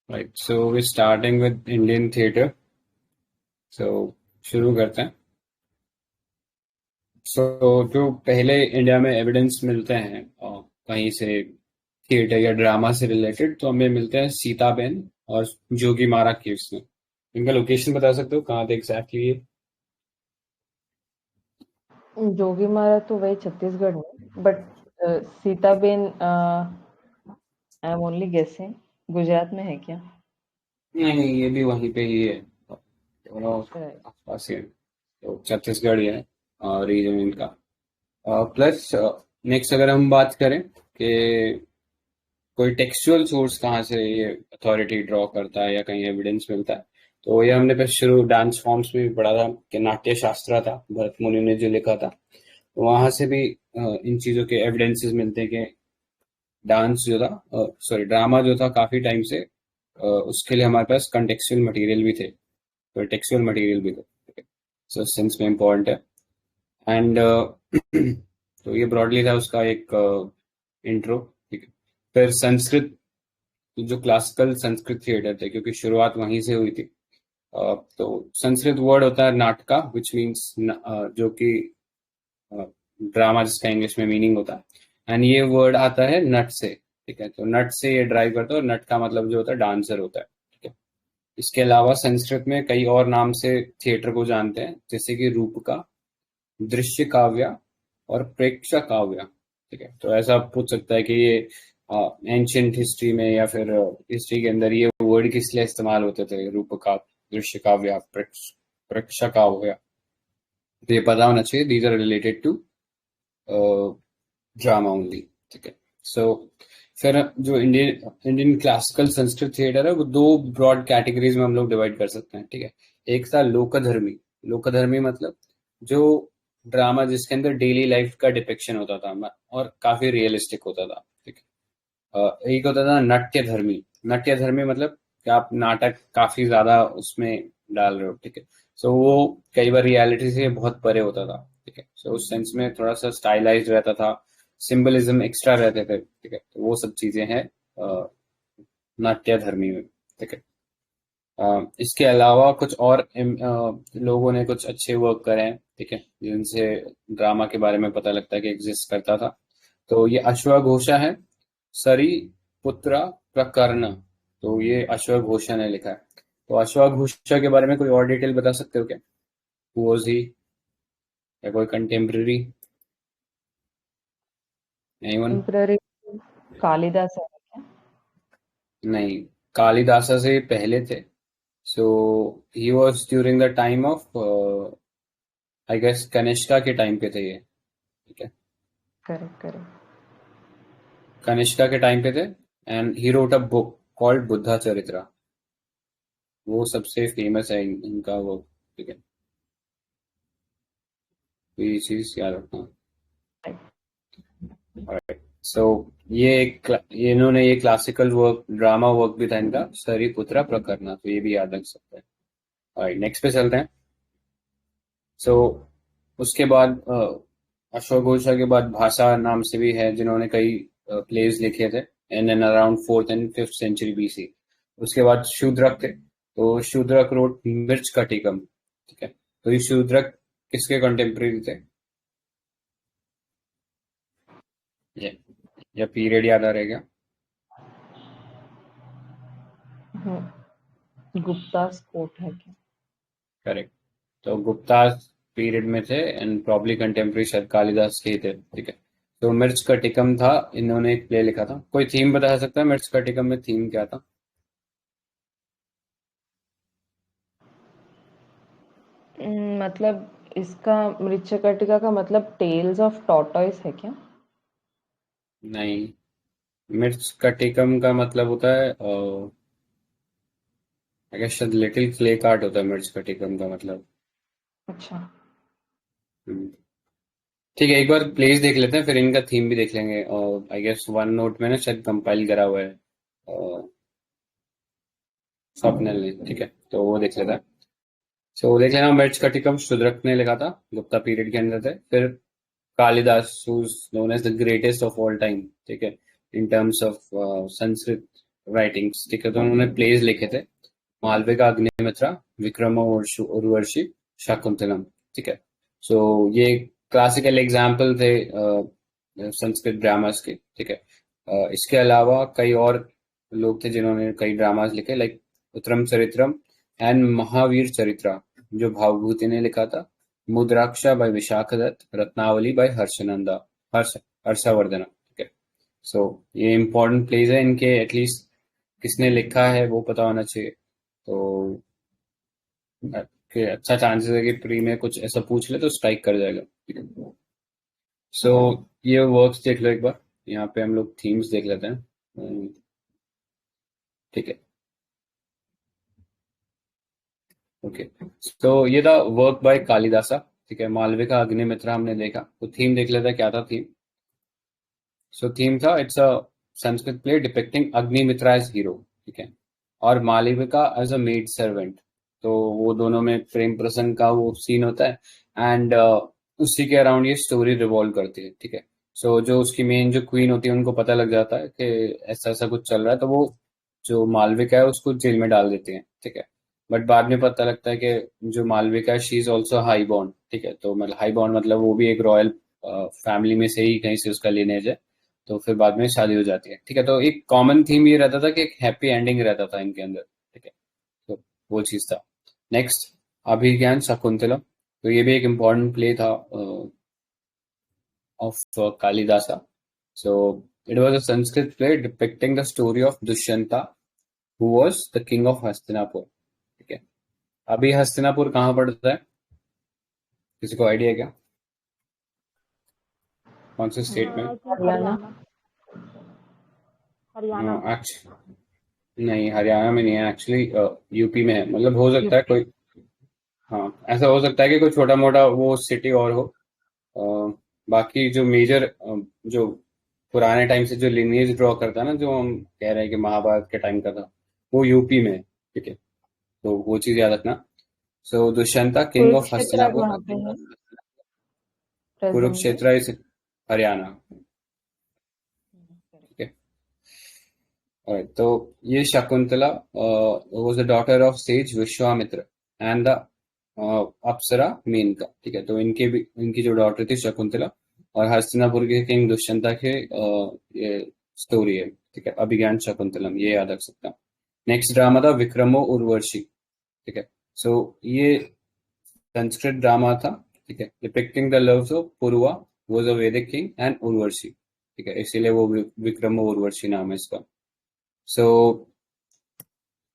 Right. So we're starting with Indian theater. So शुरू करते हैं. So जो पहले इंडिया में एविडेंस मिलते हैं कहीं से थिएटर या ड्रामा से रिलेटेड, तो हमें मिलते हैं सीताबेन और जोगी मारा केव्स में. इनका लोकेशन बता सकते हो कहाँ थे एग्जैक्टली ये? जोगी मारा तो वही छत्तीसगढ़ में, but Sitaben I am only गेसिंग, गुजरात में है क्या? नहीं, ये भी वहीं पे ही है, दोनों Right. आसपास ही है. तो छत्तीसगढ़ ही है रीजन इनका. प्लस नेक्स्ट अगर हम बात करें कि कोई टेक्सचुअल सोर्स कहाँ से ये अथॉरिटी ड्रॉ करता है या कहीं एविडेंस मिलता है, तो ये हमने फिर शुरू डांस फॉर्म्स में भी पढ़ा था कि नाट्य शास्त्र था भरत मुनि ने जो लिखा था, तो वहां से भी इन चीजों के एविडेंसेस मिलते हैं कि डांस जो था, सॉरी ड्रामा जो था, काफी टाइम से उसके लिए हमारे पास कंटेक्चुअल मटेरियल भी थे, तो टेक्सचुअल मटेरियल भी थे. सो सेंस में इम्पोर्टेंट है. एंड तो ये ब्रॉडली था उसका एक इंट्रो. ठीक है. फिर संस्कृत, जो क्लासिकल संस्कृत थिएटर थे, क्योंकि शुरुआत वहीं से हुई थी. तो संस्कृत वर्ड होता है नाटका, विच मीन्स जो कि ड्रामा, जिसका इंग्लिश में मीनिंग होता है. एंड ये वर्ड आता है नट से. ठीक है. तो नट से ये ड्राइव करता है, और नट का मतलब जो होता है डांसर होता है. ठीक है. इसके अलावा संस्कृत में कई और नाम से थिएटर को जानते हैं, जैसे कि रूपका, दृश्य काव्य और प्रेक्ष काव्य. ठीक है. तो ऐसा पूछ सकता है कि ये एंशियंट हिस्ट्री में या फिर हिस्ट्री के अंदर ये वर्ड किस लिए इस्तेमाल होते थे, रूपका, दृश्य काव्य, प्रेक्ष काव्य. तो ये पता होना चाहिए. These are related to drama only. ठीक है. सो फिर जो Indian Indian classical Sanskrit theatre है, वो दो ब्रॉड कैटेगरीज में हम लोग डिवाइड कर सकते हैं. ठीक है. एक था लोकधर्मी. लोकधर्मी मतलब जो ड्रामा जिसके अंदर डेली लाइफ का डिपिक्शन होता था और काफी रियलिस्टिक होता था. ठीक है. एक होता था नाट्य धर्मी. नाट्य धर्मी मतलब कि आप नाटक काफी ज्यादा उसमें डाल रहे हो. ठीक है. सो वो कई बार रियलिटी से बहुत परे होता था. ठीक है. सो उस सेंस में थोड़ा सा स्टाइलाइज्ड रहता था, सिंबलिज्म एक्स्ट्रा रहते थे. ठीक है. तो वो सब चीजें हैं नाट्य धर्मी में. ठीक है. इसके अलावा कुछ और लोगों ने कुछ अच्छे वर्क करे हैं. ठीक है. जिनसे ड्रामा के बारे में पता लगता है कि एग्जिस्ट करता था. तो ये अश्वघोषा है, सरी पुत्रा प्रकर्ण. तो ये अश्वघोषा ने लिखा है. तो अश्वघोषा के बारे में कोई और डिटेल बता सकते हो क्या? हु वाज ही, या कोई कंटेम्प्रेरी? एनीवन? टेम्पररी कालिदास है क्या? नहीं, कालिदासा से पहले थे. So he was during the time of, I guess Kanishka के टाइम पे थे ये. ठीक है. Correct correct. कनिष्का के टाइम पे थे. And he wrote a book called Buddha Charitra. वो सबसे फेमस है इनका वो. ठीक है. तो ये चीज याद रखना. सो ये इन्होंने ये क्लासिकल वर्क, ड्रामा वर्क भी था इनका, सरीपुत्रा प्रकरण. तो ये भी याद रख सकते हैं. और नेक्स्ट पे चलते हैं. सो उसके बाद अश्वघोषा के बाद भाषा नाम से भी है, जिन्होंने कई प्लेज लिखे थे in and around 4th and 5th century BC. उसके बाद शूद्रक थे. तो शूद्रक रोट मिर्च कटिकम. ठीक है. तो ये शूद्रक किसके कंटेम्प्रेरी थे? ये या पीरियड याद आ रहेगा? गुप्तास कोट है क्या? करेक्ट. तो गुप्ता पीरियड में थे, एंड प्रॉब्ली कंटेम्प्रेरी शायद कालिदास के ही थे. ठीक है. तो मिर्च का टिकम था, इन्होंने एक प्ले लिखा था. कोई थीम बता सकता है मिर्च का टिकम में थीम क्या था? मतलब इसका मृच्छकटिका का मतलब टेल्स ऑफ टॉर्टॉइस है क्या? नहीं, मिर्च का टिकम का मतलब होता है आई गेस शायद लिटिल क्ले कार्ट होता है मिर्च का टिकम का मतलब. अच्छा. हम्म. ठीक है. एक बार प्लेस देख लेते हैं, फिर इनका थीम भी देख लेंगे. और आई गेस वन नोट में ना शायद कंपाइल करा हुआ है स्वप्निल ने. ठीक है. तो वो देख लेता है. सो देख लेना. मिर्च का टिकम शूद्रक ने लिखा था, गुप्ता पीरियड के अंदर थे. फिर Kalidas, who's known as the greatest of all time. ठीक है. In terms of Sanskrit writings, ठीक है। तो उन्होंने प्लेज लिखे थे, मालविका, अग्निमित्रा, विक्रम उर्वशी, शाकुंतलम, ठीक है। सो ये क्लासिकल एग्जाम्पल थे संस्कृत ड्रामास के, ठीक है। इसके अलावा कई और लोग थे जिन्होंने कई ड्रामास लिखे, लाइक उत्तरम चरित्रम एंड महावीर चरित्रा, जो भावभूति ने लिखा था, मुद्राक्षा बाय विशाख दत्त, रत्नावली बाय हर्षवर्धना, ठीक है। सो ये इम्पोर्टेंट प्लेज है, इनके एटलीस्ट किसने लिखा है वो पता होना चाहिए। तो कि अच्छा चांसेस है कि प्री में कुछ ऐसा पूछ ले तो स्ट्राइक कर जाएगा, ठीक है। सो ये वर्क्स देख लो एक बार, यहाँ पे हम लोग थीम्स देख लेते हैं, ठीक है। ओके, तो ये था वर्क बाय कालिदासा, ठीक है। मालविका, अग्निमित्रा हमने देखा, तो थीम देख लेते हैं, क्या था थीम। सो थीम था, it's a Sanskrit play depicting Agnimitra as hero, ठीक है, और Malavika as a maid servant. तो वो दोनों में प्रेम प्रसंग का वो सीन होता है, एंड उसी के अराउंड ये स्टोरी रिवॉल्व करती है, ठीक है। सो जो उसकी मेन जो क्वीन होती है उनको पता लग जाता है कि ऐसा ऐसा कुछ चल रहा है, तो वो जो मालविका है उसको जेल में डाल देती है, ठीक है। बट बाद में पता लगता है कि जो मालविका है she is also high born, ठीक है। तो मतलब हाई बॉर्न मतलब वो भी एक रॉयल फैमिली में से ही कहीं से उसका लिनेज है। तो फिर बाद में शादी हो जाती है, ठीक है। तो एक कॉमन थीम ये रहता था कि एक हैप्पी एंडिंग रहता था इनके अंदर, ठीक है। तो वो चीज था। नेक्स्ट, अभिज्ञान शकुंतलम, तो ये भी एक इम्पोर्टेंट प्ले था of Kalidasa. So it was a Sanskrit play depicting the story of Dushyanta who was the king of Hastinapur, ठीक है। अभी हस्तिनापुर कहाँ पड़ता है, किसी को आइडिया है क्या, कौन से स्टेट में? I think Haryana. हरियाणा। हरियाणा। नहीं, हरियाणा में नहीं है एक्चुअली, यूपी में है। मतलब हो सकता है यूपी। कोई, हाँ ऐसा हो सकता है कि कोई छोटा मोटा वो सिटी और हो। अ, बाकी जो मेजर जो पुराने टाइम से जो लिनिएज ड्रॉ करता है ना, जो हम कह रहे हैं कि महाभारत के टाइम का था, वो यूपी में है, ठीक है। तो वो चीज याद रखना। सो दुष्यंता किंग ऑफ कुरुक्षेत्र हस्तिनापुर, कहाँ पे है प्रेजेंटली? कुरुक्षेत्र इज हरियाणा, ठीक है। Alright, तो ये Shakuntala was the daughter of sage Vishwamitra and the apsara Menaka, ठीक है। तो इनकी जो डॉटर थी शकुंतला, और हस्तिनापुर के किंग दुष्यंता के ये स्टोरी है, ठीक है। अभिज्ञान शकुंतलम, ये याद रख सकता हूँ। नेक्स्ट ड्रामा था विक्रमो उर्वशी, ठीक है। सो ये संस्कृत ड्रामा था, ठीक है, डिपिक्टिंग द लव्स ऑफ पुरुआ वाज अ वैदिक किंग एंड उर्वशी, ठीक है, इसीलिए वो विक्रमो उर्वशी नाम है इसका। सो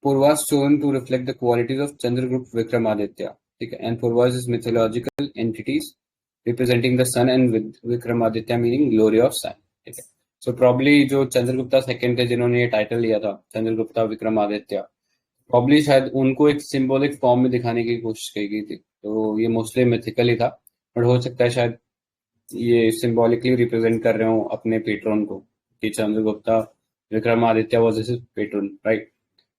Purvas chosen to reflect the qualities of Chandragupta Vikramaditya. ठीक है, and Purvas is mythological entities representing the sun and Vikramaditya meaning glory of sun. ठीक है, so probably जो चंद्रगुप्ता सेकंड थे जिन्होंने ये टाइटल लिया था चंद्रगुप्ता विक्रमादित्य, प्रॉब्ली शायद उनको एक सिंबॉलिक फॉर्म में दिखाने की कोशिश की गई थी, तो ये मोस्टली मिथिकल ही था। बट हो सकता है शायद ये सिंबॉलिकली रिप्रेजेंट कर रहे हो अपने पेट्रोन को, कि Chandragupta Vikramaditya was his Patreon, right.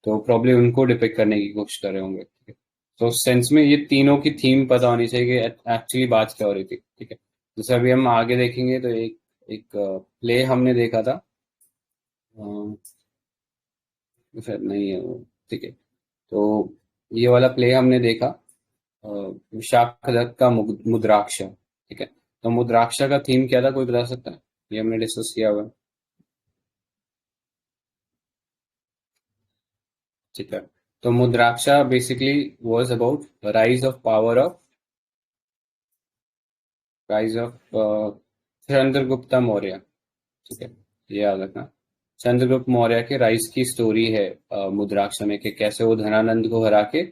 तो प्रॉब्ली उनको डिपिक्ट करने की कोशिश कर रहे होंगे, ठीक है। तो उस सेंस में ये तीनों की थीम पता होनी चाहिए कि एक्चुअली बात क्या हो रही थी, ठीक है। जैसे अभी हम आगे देखेंगे तो एक एक प्ले हमने देखा था, शायद नहीं है वो, ठीक है। तो ये वाला प्ले हमने देखा, विशाखदत्त का मुद्राक्ष, ठीक है। तो मुद्राक्ष का थीम क्या था, कोई बता सकता है? ये हमने डिस्कस किया हुआ है, ठीक है। तो Mudraksha basically was about rise of Chandragupta Maurya, ठीक है, ये याद रखना। चंद्रगुप्त मौर्य के राइज की स्टोरी है मुद्राक्षा में, कि कैसे वो धनानंद को हरा के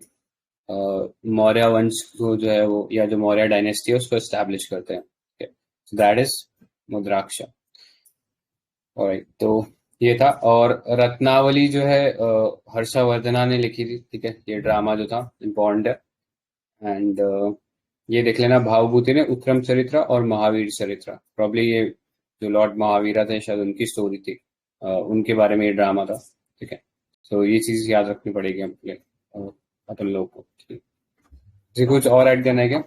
मौर्य वंश को जो है वो, या जो मौर्य डायनेस्टी है उसको एस्टैब्लिश करते हैं, ठीक है। That is मुद्राक्षा। ऑलराइट, तो ये था। और रत्नावली जो है हर्षवर्धना ने लिखी थी, ठीक है। ये ड्रामा जो था इम्पोर्टेंट है। एंड ये देख लेना, भावभूति ने उत्तम चरित्र और महावीर चरित्र, प्रॉब्ली ये जो लॉर्ड महावीरा थे शायद उनकी स्टोरी थी, उनके बारे में ये ड्रामा था, ठीक है। तो ये चीज याद रखनी पड़ेगी अपन लोगों को, ठीक है। जी, कुछ और ऐड करना है क्या?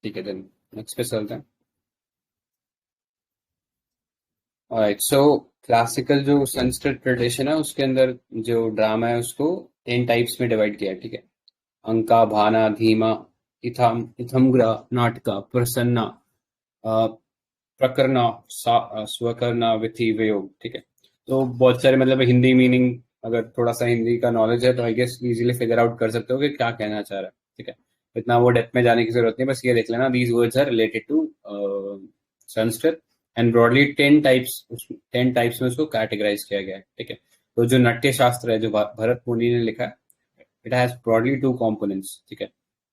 ठीक है, देन नेक्स्ट पे चलते हैं। ऑलराइट, सो क्लासिकल जो संस्कृत ट्रेडिशन है उसके अंदर जो ड्रामा है उसको 10 टाइप्स में डिवाइड किया है, ठीक है। अंका, भाना, धीमा, इथमग्रा, नाटका, प्रसन्ना, अ, प्रकरना, स्वकरना, विधि, वियोग, ठीक है। तो बहुत सारे मतलब हिंदी मीनिंग, अगर थोड़ा सा हिंदी का नॉलेज है तो I guess easily figure out कर सकते हो कि क्या कहना चाह रहा है, ठीक है। इतना वो डेप्थ में जाने की जरूरत नहीं, बस ये देख लेना these words are related to Sanskrit and broadly 10 types में उसको कैटेगराइज किया गया है, ठीक है। तो जो नाट्य शास्त्र है जो भरत मुनि ने लिखा है, इट हैज ब्रॉडली 2 कंपोनेंट्स, ठीक है।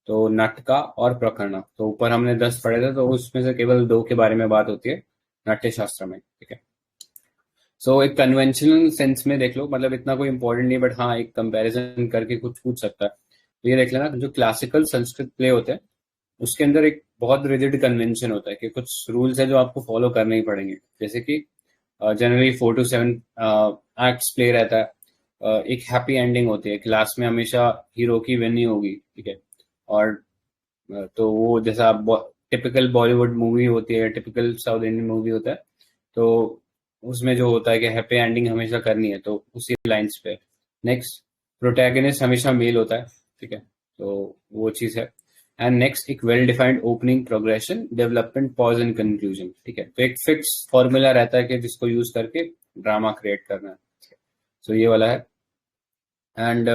तो नाटका और प्रकरण, तो ऊपर हमने 10 पढ़े थे, तो उसमें से केवल 2 के बारे में बात होती है नाट्य शास्त्र में, ठीक है। सो एक कन्वेंशनल सेंस में देख लो, मतलब इतना कोई इंपॉर्टेंट नहीं, बट हाँ एक कंपैरिजन करके कुछ पूछ सकता है। तो ये देख लेना, जो क्लासिकल संस्कृत प्ले होते हैं उसके अंदर एक बहुत रिजिड कन्वेंशन होता है कि कुछ रूल्स है जो आपको फॉलो करने ही पड़ेंगे। जैसे कि जनरली 4 to 7 एक्ट्स प्ले रहता है। एक हैप्पी एंडिंग होती है, क्लास में हमेशा हीरो की विन ही होगी, ठीक है। और तो वो जैसा टिपिकल बॉलीवुड मूवी होती है, टिपिकल साउथ इंडियन मूवी होता है, तो उसमें जो होता है कि हैप्पी एंडिंग हमेशा करनी है, तो उसी लाइंस पे। नेक्स्ट, प्रोटैगनिस्ट हमेशा मेल होता है, ठीक है। तो वो चीज है। एंड नेक्स्ट, एक well defined opening, progression, development, pause and conclusion, ठीक है। तो एक फिक्स फॉर्मूला रहता है कि जिसको यूज करके ड्रामा क्रिएट करना है। सो ये वाला है। एंड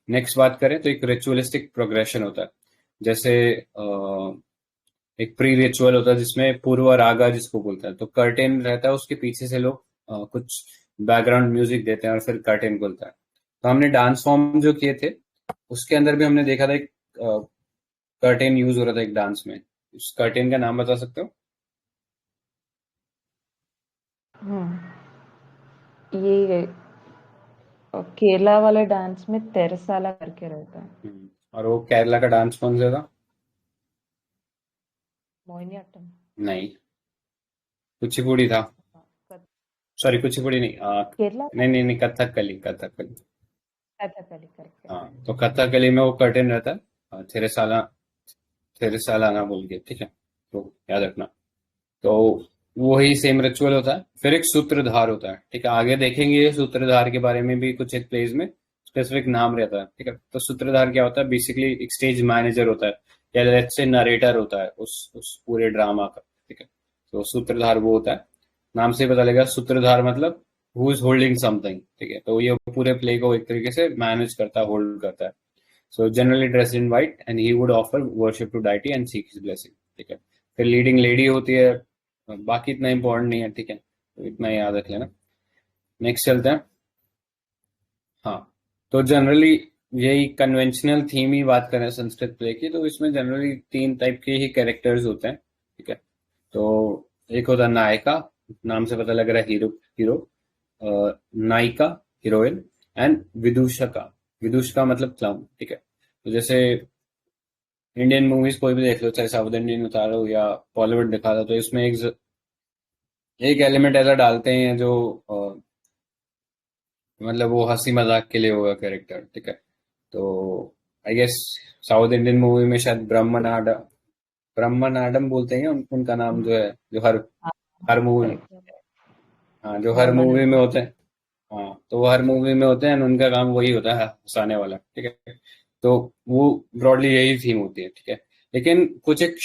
नेक्स्ट बात करें तो एक रिचुअलिस्टिक प्रोग्रेशन होता है। जैसे एक प्री रिचुअल होता है जिसमें पूर्व रागा जिसको बोलते हैं, तो कर्टेन रहता है, उसके पीछे से लोग कुछ बैकग्राउंड म्यूजिक देते हैं और फिर कर्टेन खुलता है। तो हमने डांस फॉर्म जो किए थे उसके अंदर भी हमने देखा था एक कर्टेन यूज हो रहा था एक डांस में। उस कर्टेन का नाम बता सकते हो? ये केरला वाले डांस में तेरसाला करके रहता है। और वो केरला का डांस कौन सा था? मोहिनीअट्टम। नहीं, कुचिपुड़ी था। कथ- सॉरी, कुचिपुड़ी नहीं, केरला का नहीं नहीं नहीं, कथकली, कथकली। कथकली करके। हाँ, तो कथकली में वो कर्टेन रहता है, थिरसाला, थिरसालाना बोल के, ठीक है। तो याद रखना। तो वही सेम रिचुअल होता है। फिर एक सूत्रधार होता है, ठीक है। आगे देखेंगे ये सूत्रधार के बारे में भी, कुछ एक प्लेस में स्पेसिफिक नाम रहता है, ठीक है। तो सूत्रधार क्या होता है? बेसिकली एक स्टेज मैनेजर होता है, या लेट्स से नरेटर होता है उस पूरे ड्रामा का, ठीक है। तो सूत्रधार वो होता है, नाम से पता लगेगा सूत्रधार मतलब हु इज होल्डिंग समथिंग, ठीक है। तो ये पूरे प्ले को एक तरीके से मैनेज करता है, होल्ड करता है। So generally dressed in white and he would offer worship to deity and seek his blessing, ठीक है। फिर लीडिंग लेडी होती है, बाकी इतना इंपॉर्टेंट नहीं है, ठीक है। तो इतना ही याद रख लेना। नेक्स्ट चलते हैं। हाँ, तो जनरली यही कन्वेंशनल थीम ही बात करें संस्कृत प्ले की, तो इसमें जनरली 3 टाइप के ही कैरेक्टर्स होते हैं, ठीक है। तो एक होता है नायिका, नाम से पता लग रहा है हीरो, हीरो। नायिका, हीरोइन। एंड विदूषका, विदूषका मतलब क्लाउन, ठीक है। तो जैसे इंडियन मूवीज कोई भी देख लो, चाहे साउथ इंडियन उतारो या बॉलीवुड दिखा दो, तो इसमें एक एलिमेंट ऐसा डालते हैं जो मतलब वो हंसी मजाक के लिए होगा कैरेक्टर, ठीक है। तो I guess South Indian movie में शायद ब्रह्मनाडम बोलते हैं उनका नाम जो है, जो हर हाँ, हर मूवी, करेक्ट। हाँ जो हर मूवी में ब्रह्मानंदम। होते हैं। हाँ, तो वो हर मूवी में होते हैं, उनका काम वही होता है, हंसाने वाला, ठीक है। तो वो ब्रॉडली यही थीम होती है, ठीक है। लेकिन कुछ एक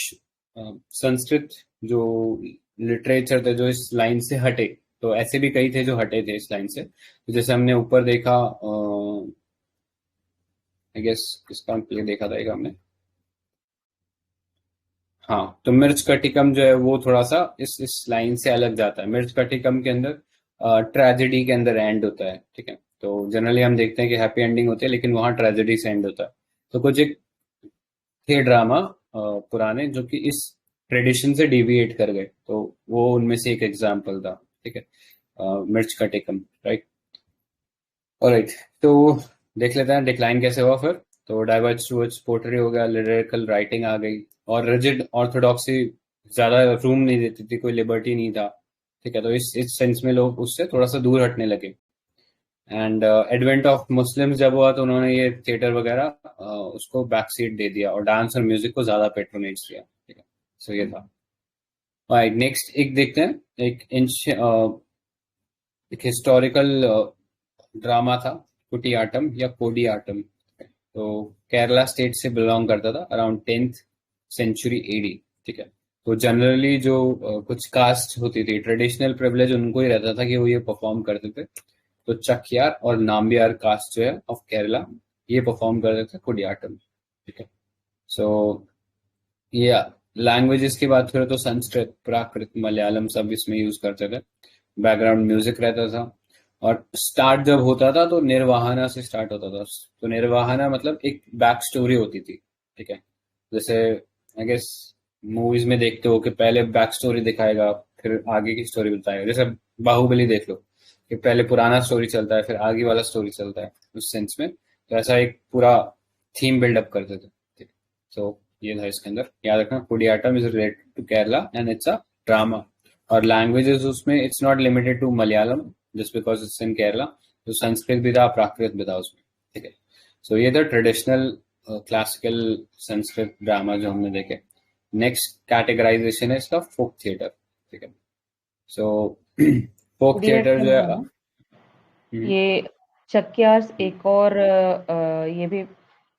संस्कृत जो लिटरेचर थे जो इस लाइन से हटे, तो ऐसे भी कई थे जो हटे थे इस लाइन से। तो जैसे हमने ऊपर देखा, आई गेस किसका प्ले देखा था एक हमने, हाँ, तो मिर्च कटिकम जो है वो थोड़ा सा इस लाइन से अलग जाता है। मिर्च कटिकम के अंदर ट्रेजेडी के अंदर एंड होता है, ठीक है। तो जनरली हम देखते हैं कि हैप्पी एंडिंग होती है, लेकिन वहां ट्रेजेडी से एंड होता है। तो कुछ एक थे ड्रामा पुराने जो कि इस ट्रेडिशन से डिविएट कर गए, तो वो उनमें से एक एग्जाम्पल था, ठीक है। मिर्च कटिकम, राइट। ऑलराइट, तो देख लेते हैं डिक्लाइन कैसे हुआ फिर। तो डाइवर्ज टूवर्ड्स पोर्ट्री हो गया, लिरिकल राइटिंग आ गई, और रिजिड ऑर्थोडॉक्सी ज्यादा रूम नहीं देती थी, कोई लिबर्टी नहीं था, ठीक है। तो इस सेंस में लोग उससे थोड़ा सा दूर हटने लगे। एंड एडवेंट ऑफ मुस्लिम्स जब हुआ तो उन्होंने ये थिएटर वगैरह उसको बैक सीट दे दिया और डांस और म्यूजिक को ज्यादा पेट्रोनेज किया, ठीक है। सो ये था। नेक्स्ट एक देखते हैं, एक हिस्टोरिकल ड्रामा था, कुटियाटम या कोडियाटम। तो केरला स्टेट से बिलोंग करता था अराउंड 10th सेंचुरी एडी। ठीक है। तो जनरली जो कुछ कास्ट होती थी, ट्रेडिशनल प्रिविलेज उनको ही रहता था कि वो ये परफॉर्म करते थे। तो चकियार और नाम्बियार कास्ट जो है ऑफ केरला, ये परफॉर्म करते थे कुडियाटम। ठीक है। सो ये लैंग्वेजेस की बात करें तो संस्कृत, प्राकृत, मलयालम सब इसमें यूज करते थे। बैकग्राउंड म्यूजिक रहता था। और स्टार्ट जब होता था तो निर्वाहना से स्टार्ट होता था। तो निर्वाहना मतलब एक बैक स्टोरी होती थी। ठीक है। जैसे आई गेस मूवीज में देखते हो कि पहले बैक स्टोरी दिखाएगा, फिर आगे की स्टोरी बताएगा। जैसे बाहुबली देख लो कि पहले पुराना स्टोरी चलता है, फिर आगे वाला स्टोरी चलता है, उस सेंस में। तो ऐसा एक पूरा थीम बिल्डअप करते थे। ठीक है। तो ये था इसके अंदर, याद रखना Kutiyattam is related to Kerala and it's a drama. और लैंग्वेजेस उसमें it's not limited to Malayalam just because it's in Kerala. तो संस्कृत भी था, प्राकृत भी था उसमें। ठीक है। सो ये था ट्रेडिशनल क्लासिकल संस्कृत ड्रामा जो हमने देखे। नेक्स्ट कैटेगराइजेशन है इसका फोक थिएटर। ठीक है। सो फोक डियर थिएटर जो है संध्या, ये चक्यार्स एक और ये भी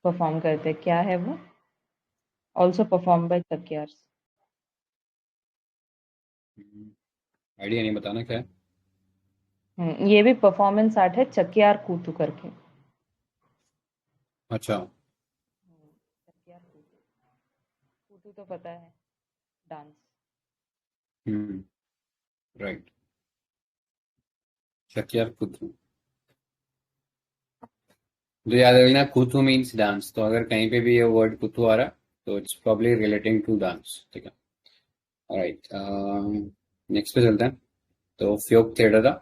परफॉर्म करते हैं, क्या है वो? Also perform by Chakyars. Idea नहीं, बताना क्या है। ये भी परफॉर्मेंस आर्ट है, चक्यार कूतू करके। अच्छा। चक्यार कूतू, कूतू तो पता है, डांस। हम्म। राइट। शक्यार कुथू, तो याद रखना कुथू मीन्स डांस। तो अगर कहीं पे भी ये वर्ड कुथू आ रहा है तो it's probably relating to dance. ठीक है। राइट। नेक्स्ट पे चलते हैं। तो फोक थिएटर था।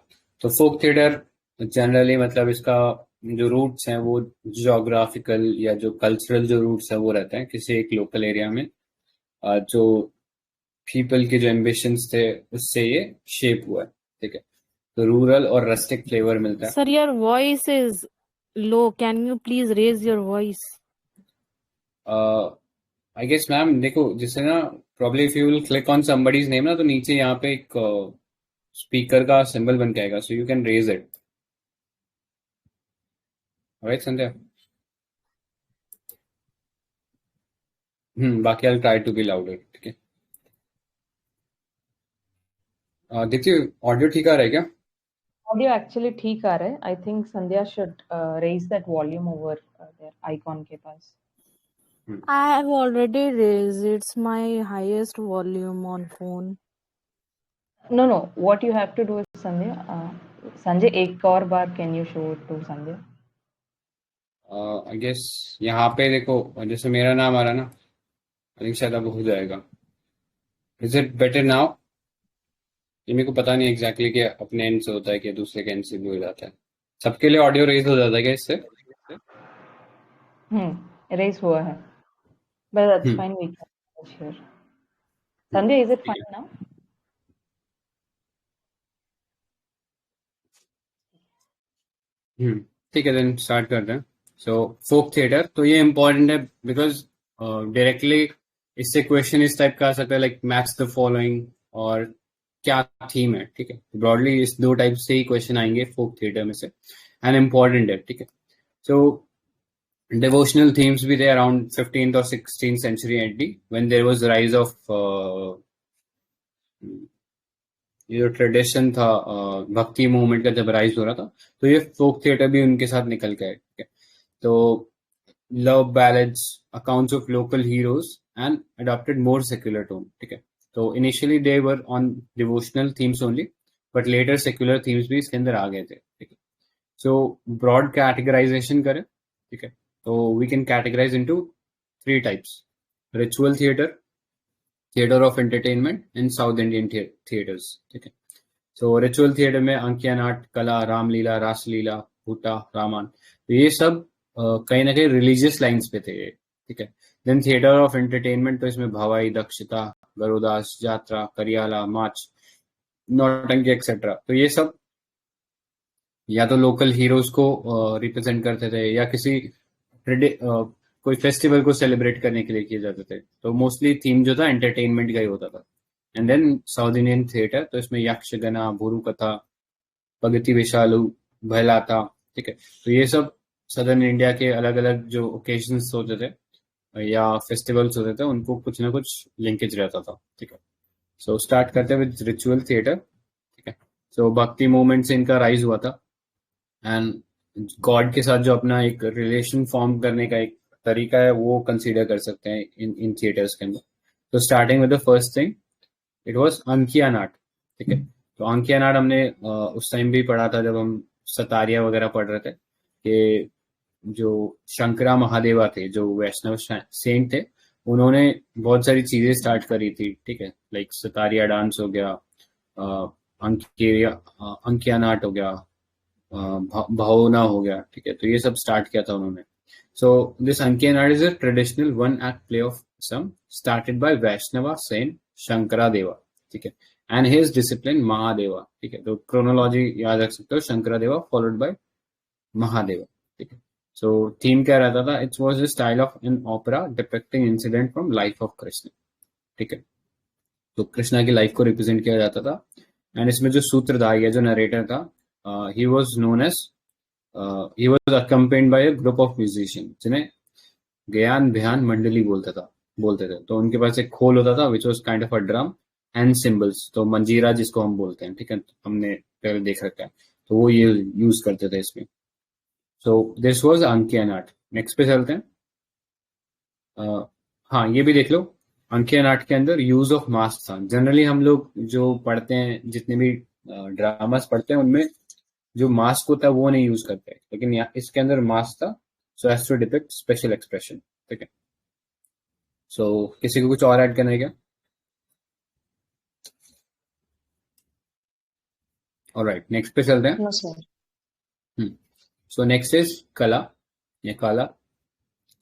तो फोक थिएटर जनरली मतलब इसका जो रूट्स हैं वो जोग्राफिकल या जो कल्चरल जो रूट्स है वो रहते हैं किसी एक लोकल एरिया में। जो पीपल के जो एम्बिशंस थे उससे ये शेप हुआ है। ठीक है। तो रूरल और रस्टिक फ्लेवर मिलता है। Sir, your voice is low. Can you please raise your voice? I guess ma'am देखो, जैसे ना probably if you will click on somebody's name ना, तो नीचे यहाँ पे एक स्पीकर का सिंबल बन के आएगा, so you can raise it. Right Sandhya. बाकी I try to be louder. ठीक है। देखिए ऑडियो ठीक आ रहा है क्या? ऑडियो एक्चुअली ठीक आ रहा है। I think Sandhya should raise that volume over there icon के पास। I have already raised. It's my highest volume on phone. No, no. What you have to do is Sandhya, Sanjay, एक और बार can you show it to Sandhya? I guess यहाँ पे देखो, जैसे मेरा नाम आ रहा है ना, आई थिंक शायद अब हो जाएगा। Is it better now? ये मेरे को पता नहीं एग्जैक्टली कि अपने एंड से होता है कि दूसरे के एंड से भी हो जाता है। सबके लिए ऑडियो रेज हो जाता है क्या इससे? Raise हुआ है. But that's hmm. fine. We can share. Sandhya, is it ठीक fine है। now? ठीक है, देन स्टार्ट करते हैं। सो फोक थिएटर तो ये इम्पोर्टेंट है बिकॉज डायरेक्टली इससे क्वेश्चन इस टाइप का आ सकता है, लाइक मैच द फॉलोइंग और क्या थीम है। ठीक है। ब्रॉडली इस दो टाइप से ही क्वेश्चन आएंगे फोक थिएटर में से, एंड इम्पोर्टेंट है। ठीक है। सो डिवोशनल थीम्स भी थे अराउंड 15th और 16th century AD when there was rise of ये जो ट्रेडिशन था, भक्ति मूवमेंट का जब राइज हो रहा था, तो ये फोक थिएटर भी उनके साथ निकल के आए। ठीक है। तो love ballads, accounts of local heroes and adopted more secular tone. ठीक है। तो initially they were on devotional themes only, but later secular themes भी इसके अंदर आ गए थे। ठीक है। सो ब्रॉड कैटेगराइजेशन करें, ठीक है, तो we can categorize into three types: ritual theatre, theatre of entertainment and South Indian theatres. ठीक है। सो रिचुअल थिएटर में अंकिया नाट, कला, रामलीला, रासलीला, भूटा, रामायण, तो ये सब कहीं ना कहीं रिलीजियस लाइंस पे थे ये। ठीक है। देन थिएटर ऑफ एंटरटेनमेंट, तो इसमें भवाई, दक्षता, गरुदास, जात्रा, करियाला, माच, नौटंकी एक्सेट्रा, तो ये सब या तो लोकल हीरोज को रिप्रेजेंट करते थे या किसी कोई फेस्टिवल को सेलिब्रेट करने के लिए किए जाते थे। तो मोस्टली थीम जो था एंटरटेनमेंट का ही होता था। And then South Indian theatre, तो इसमें यक्षगना, भूरु कथा, पगति विशालू, भयलाता, ठीक है। तो ये सब सदर्न इंडिया के अलग अलग जो ओकेजन्स होते थे या फेस्टिवल्स होते थे उनको कुछ ना कुछ लिंकेज रहता था, ठीक है। सो स्टार्ट करते हैं विद रिचुअल थिएटर, ठीक है। सो भक्ति मूवमेंट से इनका राइज हुआ था एंड गॉड के साथ जो अपना एक रिलेशन फॉर्म करने का एक तरीका है वो कंसीडर कर सकते हैं इन थिएटर्स के अंदर। तो starting with the first thing, it was Ankiya Naat, ठीक है। तो अंकिया नाट हमने उस टाइम भी पढ़ा था जब हम सतारिया वगैरह पढ़ रहे थे कि जो शंकरा महादेवा थे, जो वैष्णव सेंट थे, उन्होंने बहुत सारी चीजें स्टार्ट करी थी, ठीक है। लाइक सतारिया डांस हो गया, अंकिया नाट हो गया, भावना हो गया, ठीक है। तो ये सब स्टार्ट किया था उन्होंने। So this Ankiya Naat is a traditional one act play of some started by Vaishnava saint Shankaradeva, ठीक है, एंड हिज डिसिप्लिन महादेवा, ठीक है। तो क्रोनोलॉजी याद रख सकते हो, शंकरादेवा फॉलोड बाय महादेवा, ठीक है। सो थीम क्या रहता था, it was the style of an opera depicting incident from life of Krishna, ठीक है। तो कृष्णा की लाइफ को रिप्रेजेंट किया जाता था एंड इसमें जो सूत्रधार या जो नरेटर था, he was known as, he was accompanied by a group of musician जिन्हें ज्ञान ध्यान मंडली बोलते थे। तो उनके पास एक खोल होता था which was kind of a drum and symbols, तो मंजीरा जिसको हम बोलते हैं, ठीक है, हमने पहले देख रखा है, तो वो ये यूज करते थे इसमें। So this was Ankiya Naat. Next पे चलते हैं। हाँ, ये भी देख लो, अंकिया नाट के अंदर यूज ऑफ मास्क था। जनरली हम लोग जो पढ़ते हैं, जितने भी ड्रामास पढ़ते हैं, उनमें जो मास्क होता है वो नहीं यूज करते, लेकिन यहाँ इसके अंदर मास्क था, so as to depict special expression, ठीक है। सो किसी को कुछ और ऐड करना है क्या? ऑलराइट, नेक्स्ट पे चलते हैं। No sir. So next is Kala या काला।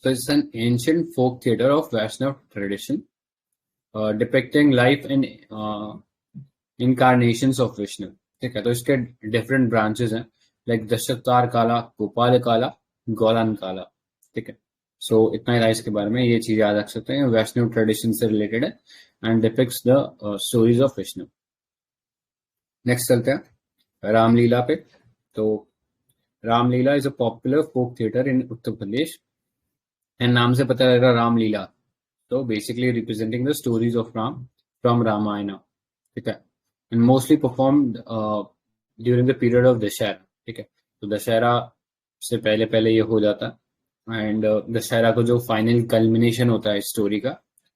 So it's an ancient folk theater of Vaishnav tradition, depicting life and incarnations of Vishnu, ठीक है। तो इसके डिफरेंट ब्रांचेस हैं, लाइक दशावतार काला, गोपाल काला, गौलान काला, ठीक है। सो इतना ही था इसके बारे में, ये चीज याद रख सकते हैं, वैष्णव ट्रेडिशन से रिलेटेड है and depicts the stories of Vishnu. Next चलते हैं रामलीला पे। तो Ramlila is a popular folk theatre in Uttar Pradesh and नाम से पता लग रहा रामलीला, तो basically representing the stories of Ram from Ramayana, ठीक है, and mostly performed during the period of Dussehra, ठीक है। तो दशहरा से पहले पहले ये हो जाता है एंड दशहरा को जो फाइनल कल्मिनेशन होता है स्टोरी का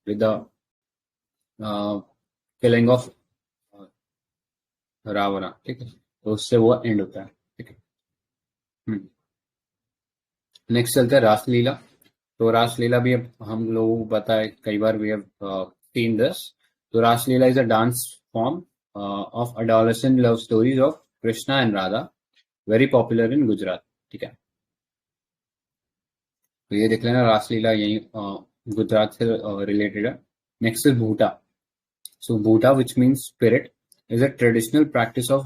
विद द किलिंग ऑफ रावणा, ठीक है, तो उससे वो एंड होता है, ठीक है। नेक्स्ट चलता है रासलीला। तो रासलीला भी अब हम लोगों को पता है, कई बार वी हैव सीन दिस। तो Raslila is a dance form of adolescent love stories of Krishna and Radha, very popular in Gujarat, ठीक है। तो ये देख लेना, रासलीला यही गुजरात से रिलेटेड है। Next is Bhuta. So Bhuta which means spirit is a traditional practice of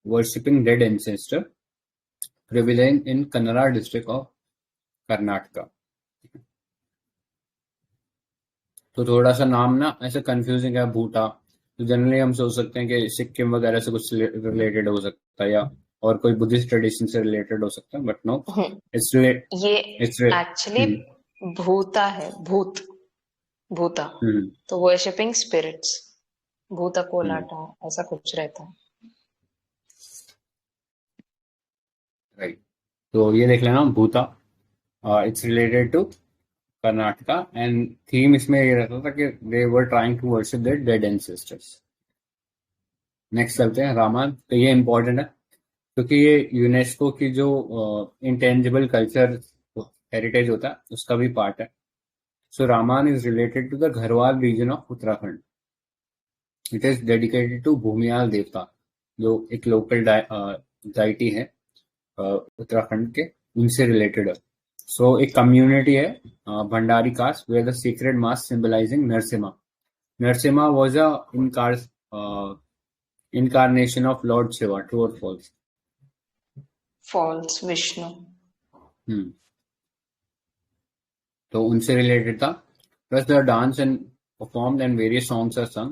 worshipping dead ancestor prevalent in Kannada district of Karnataka. तो थोड़ा सा नाम ना ऐसे कंफ्यूजिंग है भूटा, तो जनरली हम सोच सकते हैं कि सिक्किम वगैरह से कुछ रिलेटेड हो सकता है या और कोई बुद्धिस्ट ट्रेडिशन से रिलेटेड हो सकता है, बट नो, इट्स ये एक्चुअली भूता है, भूता तो वर्शिपिंग स्पिरिट्स, भूता कोलाटा ऐसा कुछ रहता है, राइट। तो ये देख लेना Bhuta, it's related to Karnataka and theme इसमें ये रहता था कि they were trying to worship their dead ancestors. Next चलते हैं रामायण। तो ये इंपॉर्टेंट है क्योंकि ये यूनेस्को की जो इंटेंजिबल कल्चर हेरिटेज होता है उसका भी पार्ट है। So Ramayana is related to the Garhwal region of Uttarakhand. It is dedicated to Bhumiyal Devta, जो एक लोकल डाइटी है उत्तराखंड के, उनसे रिलेटेड है। सो एक कम्युनिटी है Bhandari caste where the secret mass symbolizing Narasimha. Narasimha was a incarnation of Lord Shiva, true or false? False, Vishnu. तो उनसे रिलेटेड था। Plus the dance and performed and various songs are sung.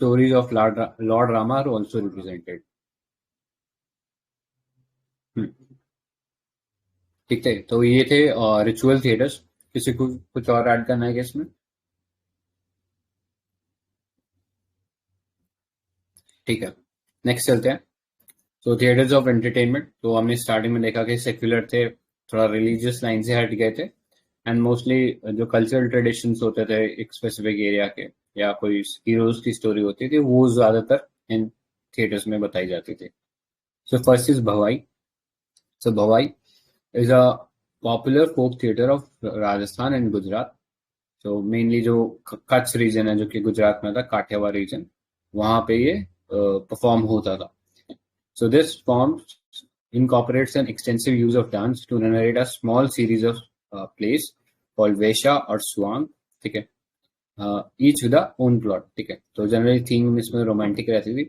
stories of Lord Rama are also represented. ठीक है, तो ये थे ritual theatres. किसी को कुछ और ऐड करना है क्या इसमें? ठीक है, नेक्स्ट चलते हैं. तो थिएटर्स ऑफ एंटरटेनमेंट. तो हमने स्टार्टिंग में देखा कि सेक्युलर थे, थोड़ा रिलीजियस लाइन से हट गए थे, एंड मोस्टली जो कल्चरल ट्रेडिशंस होते थे एक स्पेसिफिक एरिया के, या कोई हीरोज की स्टोरी होती थी, वो ज्यादातर इन थिएटर्स में बताई जाती थी. So first is Bhavai. So Bhavai is a popular folk theatre of Rajasthan and Gujarat. तो मेनली जो कच्छ रीजन है जो कि गुजरात में था, काठियावाड़ रीजन, वहां पे ये परफॉर्म होता था. So this form incorporates an extensive use of dance to narrate a small series of plays called Vesha or Swang. ठीक है, each with a own plot. ठीक है, तो generally theme इसमें romantic रहती थी,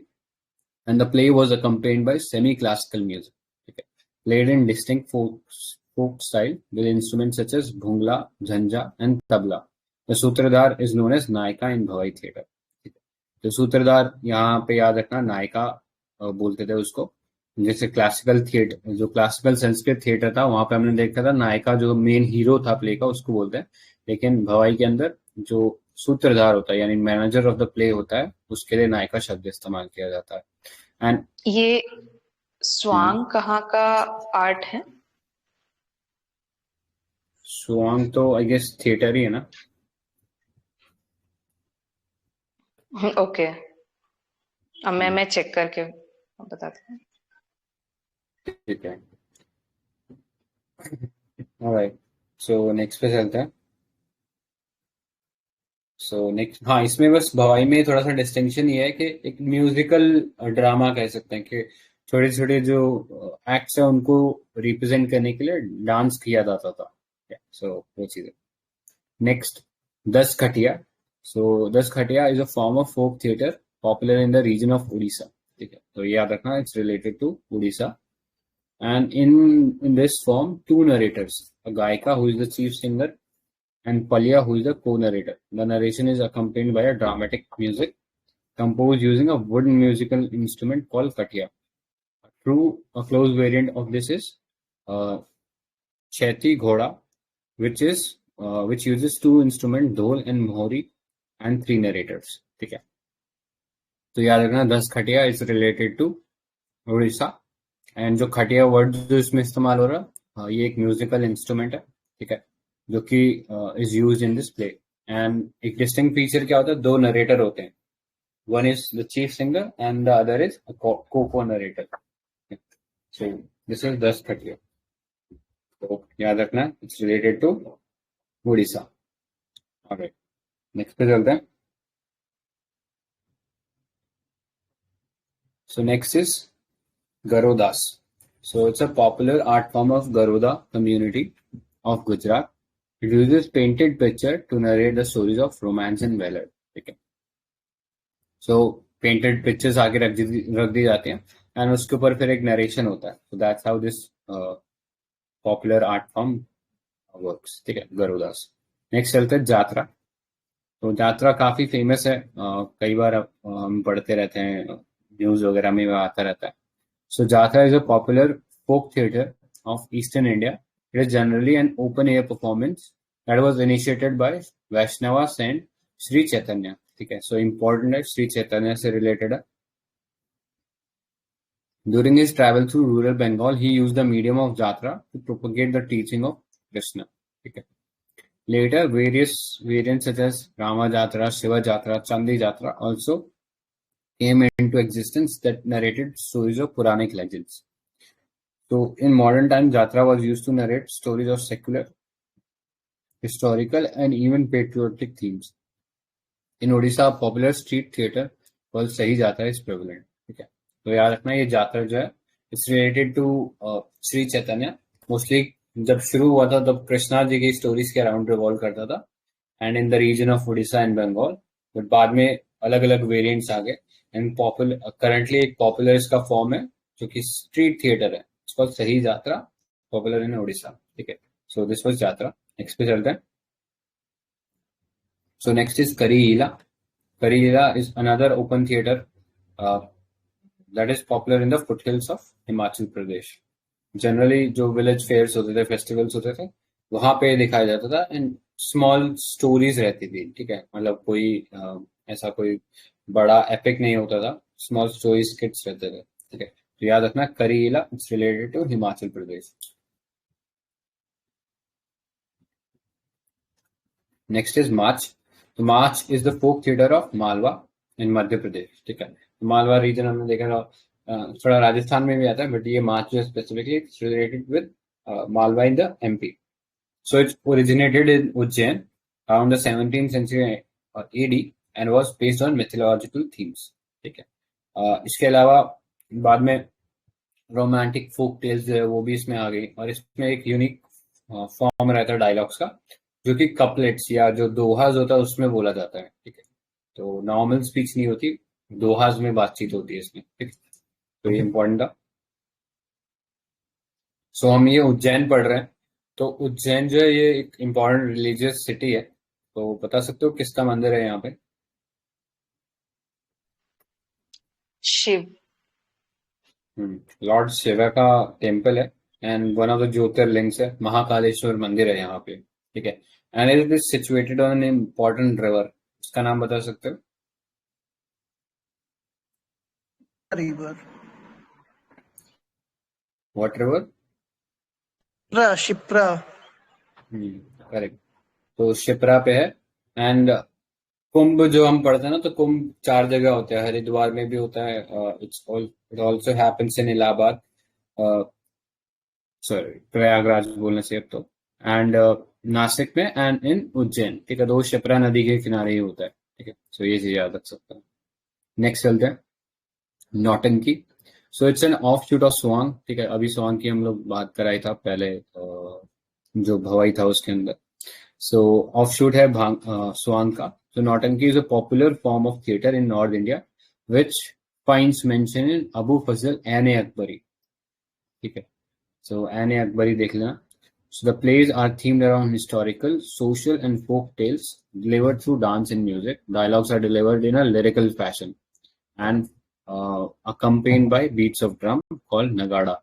and the play was accompanied by semi-classical music. ठीक है, played in distinct folk style with instruments such as bhungla, jhanja, and tabla. The सूत्रधार is known as Nykaa in Bhavai theater. ठीक है, तो सूत्रधार यहाँ पे याद रखना, नायका बोलते थे उसको. जैसे क्लासिकल थिएटर, जो क्लासिकल संस्कृत थिएटर था, वहां पे हमने देखा था नायका जो मेन हीरो था प्ले का, उसको बोलते हैं. लेकिन भवाई के अंदर जो सूत्रधार होता है, यानी मैनेजर ऑफ द प्ले होता है, उसके लिए नायका शब्द इस्तेमाल किया जाता है. एंड ये स्वांग कहाँ का आर्ट है? स्वांग तो आई गेस थिएटर ही है ना. ओके, अब मैं चेक करके बताती हूँ. ठीक है, ऑलराइट. सो नेक्स्ट पे चलते हैं. सो नेक्स्ट, हाँ, इसमें बस भवाई में थोड़ा सा डिस्टिंक्शन ये है कि एक म्यूजिकल ड्रामा कह सकते हैं, कि छोटे छोटे जो एक्ट्स हैं उनको रिप्रेजेंट करने के लिए डांस किया जाता था. सो वो चीज है. नेक्स्ट, 10 खटिया. So 10 Kathia is a form of folk theatre popular in the region of Orissa. ठीक है, तो याद रखना, it's related to Orissa. And in this form, two narrators, a Gaika who is the chief singer and Palya who is the co-narrator. The narration is accompanied by a dramatic music composed using a wooden musical instrument called katia. A close variant of this is Cheti Ghoda, which uses two instruments, dhol and mohri, and 3 narrators. ठीक है, तो याद रखना 10 खटिया is related to Orissa. And जो खटिया word जो इसमें इस्तेमाल हो रहा, ये एक म्यूजिकल इंस्ट्रूमेंट है. ठीक है, जो कि is used in this play. And एक डिस्टिंक्ट फीचर क्या होता है, 2 नरेटर होते हैं. One is the chief singer and the other is co narrator. So this is 10 Kathia. तो याद रखना, it's related to Orissa. Alright, next पे चलते हैं. So next is Garudas. So it's a popular art form of Garuda community of Gujarat. It uses painted picture to narrate the stories of romance and valor. ठीक है, so painted pictures आगे रख दी जाती हैं, and उसके ऊपर फिर एक नरेशन होता है. So that's how this popular art form works. ठीक है, Garudas. नेक्स्ट चलते हैं जात्रा. तो जात्रा काफी फेमस है, कई बार हम पढ़ते रहते हैं, न्यूज वगैरह में आता रहता है. So Jatra is a popular folk theatre of Eastern India. It is generally an open-air performance that was initiated by Vaishnava saint Sri Chaitanya. ठीक है, so important है, Sri Chaitanya से related है. During his travel through rural Bengal, he used the medium of Jatra to propagate the teaching of Krishna. ठीक है. Later, various variants such as Rama Jatra, Shiva Jatra, Chandi Jatra also came into existence that narrated stories of Puranic legends. So in modern times, Jatra was used to narrate stories of secular, historical, and even patriotic themes. In Odisha, a popular street theatre called Sahi Jatra is prevalent. ठीक है, तो याद रखना, ये जात्रा जो है, it's related to Shri Chaitanya. Mostly जब शुरू हुआ था तब कृष्णा जी की स्टोरीज के अराउंड रिवॉल्व करता था, and in the region of Orissa and Bengal. But बाद में अलग अलग वेरिएंट्स आ गए. एंड करंटली एक पॉपुलर इसका फॉर्म है जो कि स्ट्रीट थिएटर है, इसको सही जात्रा, पॉपुलर इन उड़ीसा. ठीक है, सो दिस वाज जात्रा. नेक्स्ट पे चलते हैं. सो नेक्स्ट इज करी हीला. Karila is another open theater that is popular in the foothills of Himachal Pradesh. Generally जो विलेज फेयर्स होते थे, फेस्टिवल्स होते थे, वहां पे दिखाया जाता था एंड स्मॉल स्टोरीज रहती थी, ठीक है, मतलब कोई ऐसा कोई बड़ा एपिक नहीं होता था, स्मॉल स्टोरी स्किट्स रहते थे, ठीक है। तो याद रखना Karila it's related to Himachal Pradesh. Next is Maach. तो Maach is the folk theatre of Malwa in Madhya Pradesh, ठीक है। मालवा रीजन हमने देखा था, थोड़ा राजस्थान में भी आता है, बट ये मार्च जो specifically it's related with Malwa in the MP. So it originated in Ujjain around the 17th century AD and was based on mythological themes, ठीक है। इसके अलावा बाद में रोमांटिक फोक टेल्स जो है वो भी इसमें आ गई, और इसमें एक यूनिक फॉर्म रहता है डायलॉग्स का, जो कि कपलेट्स या जो दोहाज होता है उसमें बोला जाता है, ठीक है। तो नॉर्मल स्पीच नहीं होती, दोहाज में बातचीत होती है इसमें, ठीक है। तो ये इम्पोर्टेंट था। सो हम ये उज्जैन पढ़ रहे हैं, तो उज्जैन जो है ये एक इम्पोर्टेंट रिलीजियस सिटी है, तो बता सकते हो किसका मंदिर है यहाँ पे? शिव। लॉर्ड शिवा का टेम्पल है and one of the jyotirlingas है, महाकालेश्वर मंदिर है यहाँ पे, ठीक है। And it is situated on an important river, इसका नाम बता सकते हो? River. What river? Shipra. Correct. तो शिप्रा पे है। एंड कुंभ जो हम पढ़ते हैं ना, तो कुंभ 4 जगह होता है, हरिद्वार में भी होता है, it also happens in Allahabad, sorry Prayagraj बोलने से अब तो, एंड नासिक में एंड इन उज्जैन, ठीक है। तो शिप्रा नदी के किनारे ही होता है, ठीक है। सो ये चीज याद रख सकते हैं। नेक्स्ट चलते हैं Nautanki. So it's an offshoot of Swang, ठीक है। अभी स्वांग की हम लोग बात कराई था पहले, जो भवाई था उसके अंदर। सो ऑफ शूट है स्वांग का। So Nautanki is a popular form of theatre in North India, which finds mention in Abu Fazl Ain Akbari. ठीक है, so Ain Akbari देख लेना। So the plays are themed around historical, social and folk tales delivered through dance and music. Dialogues are delivered in a lyrical fashion and accompanied by beats of drum called Nagada.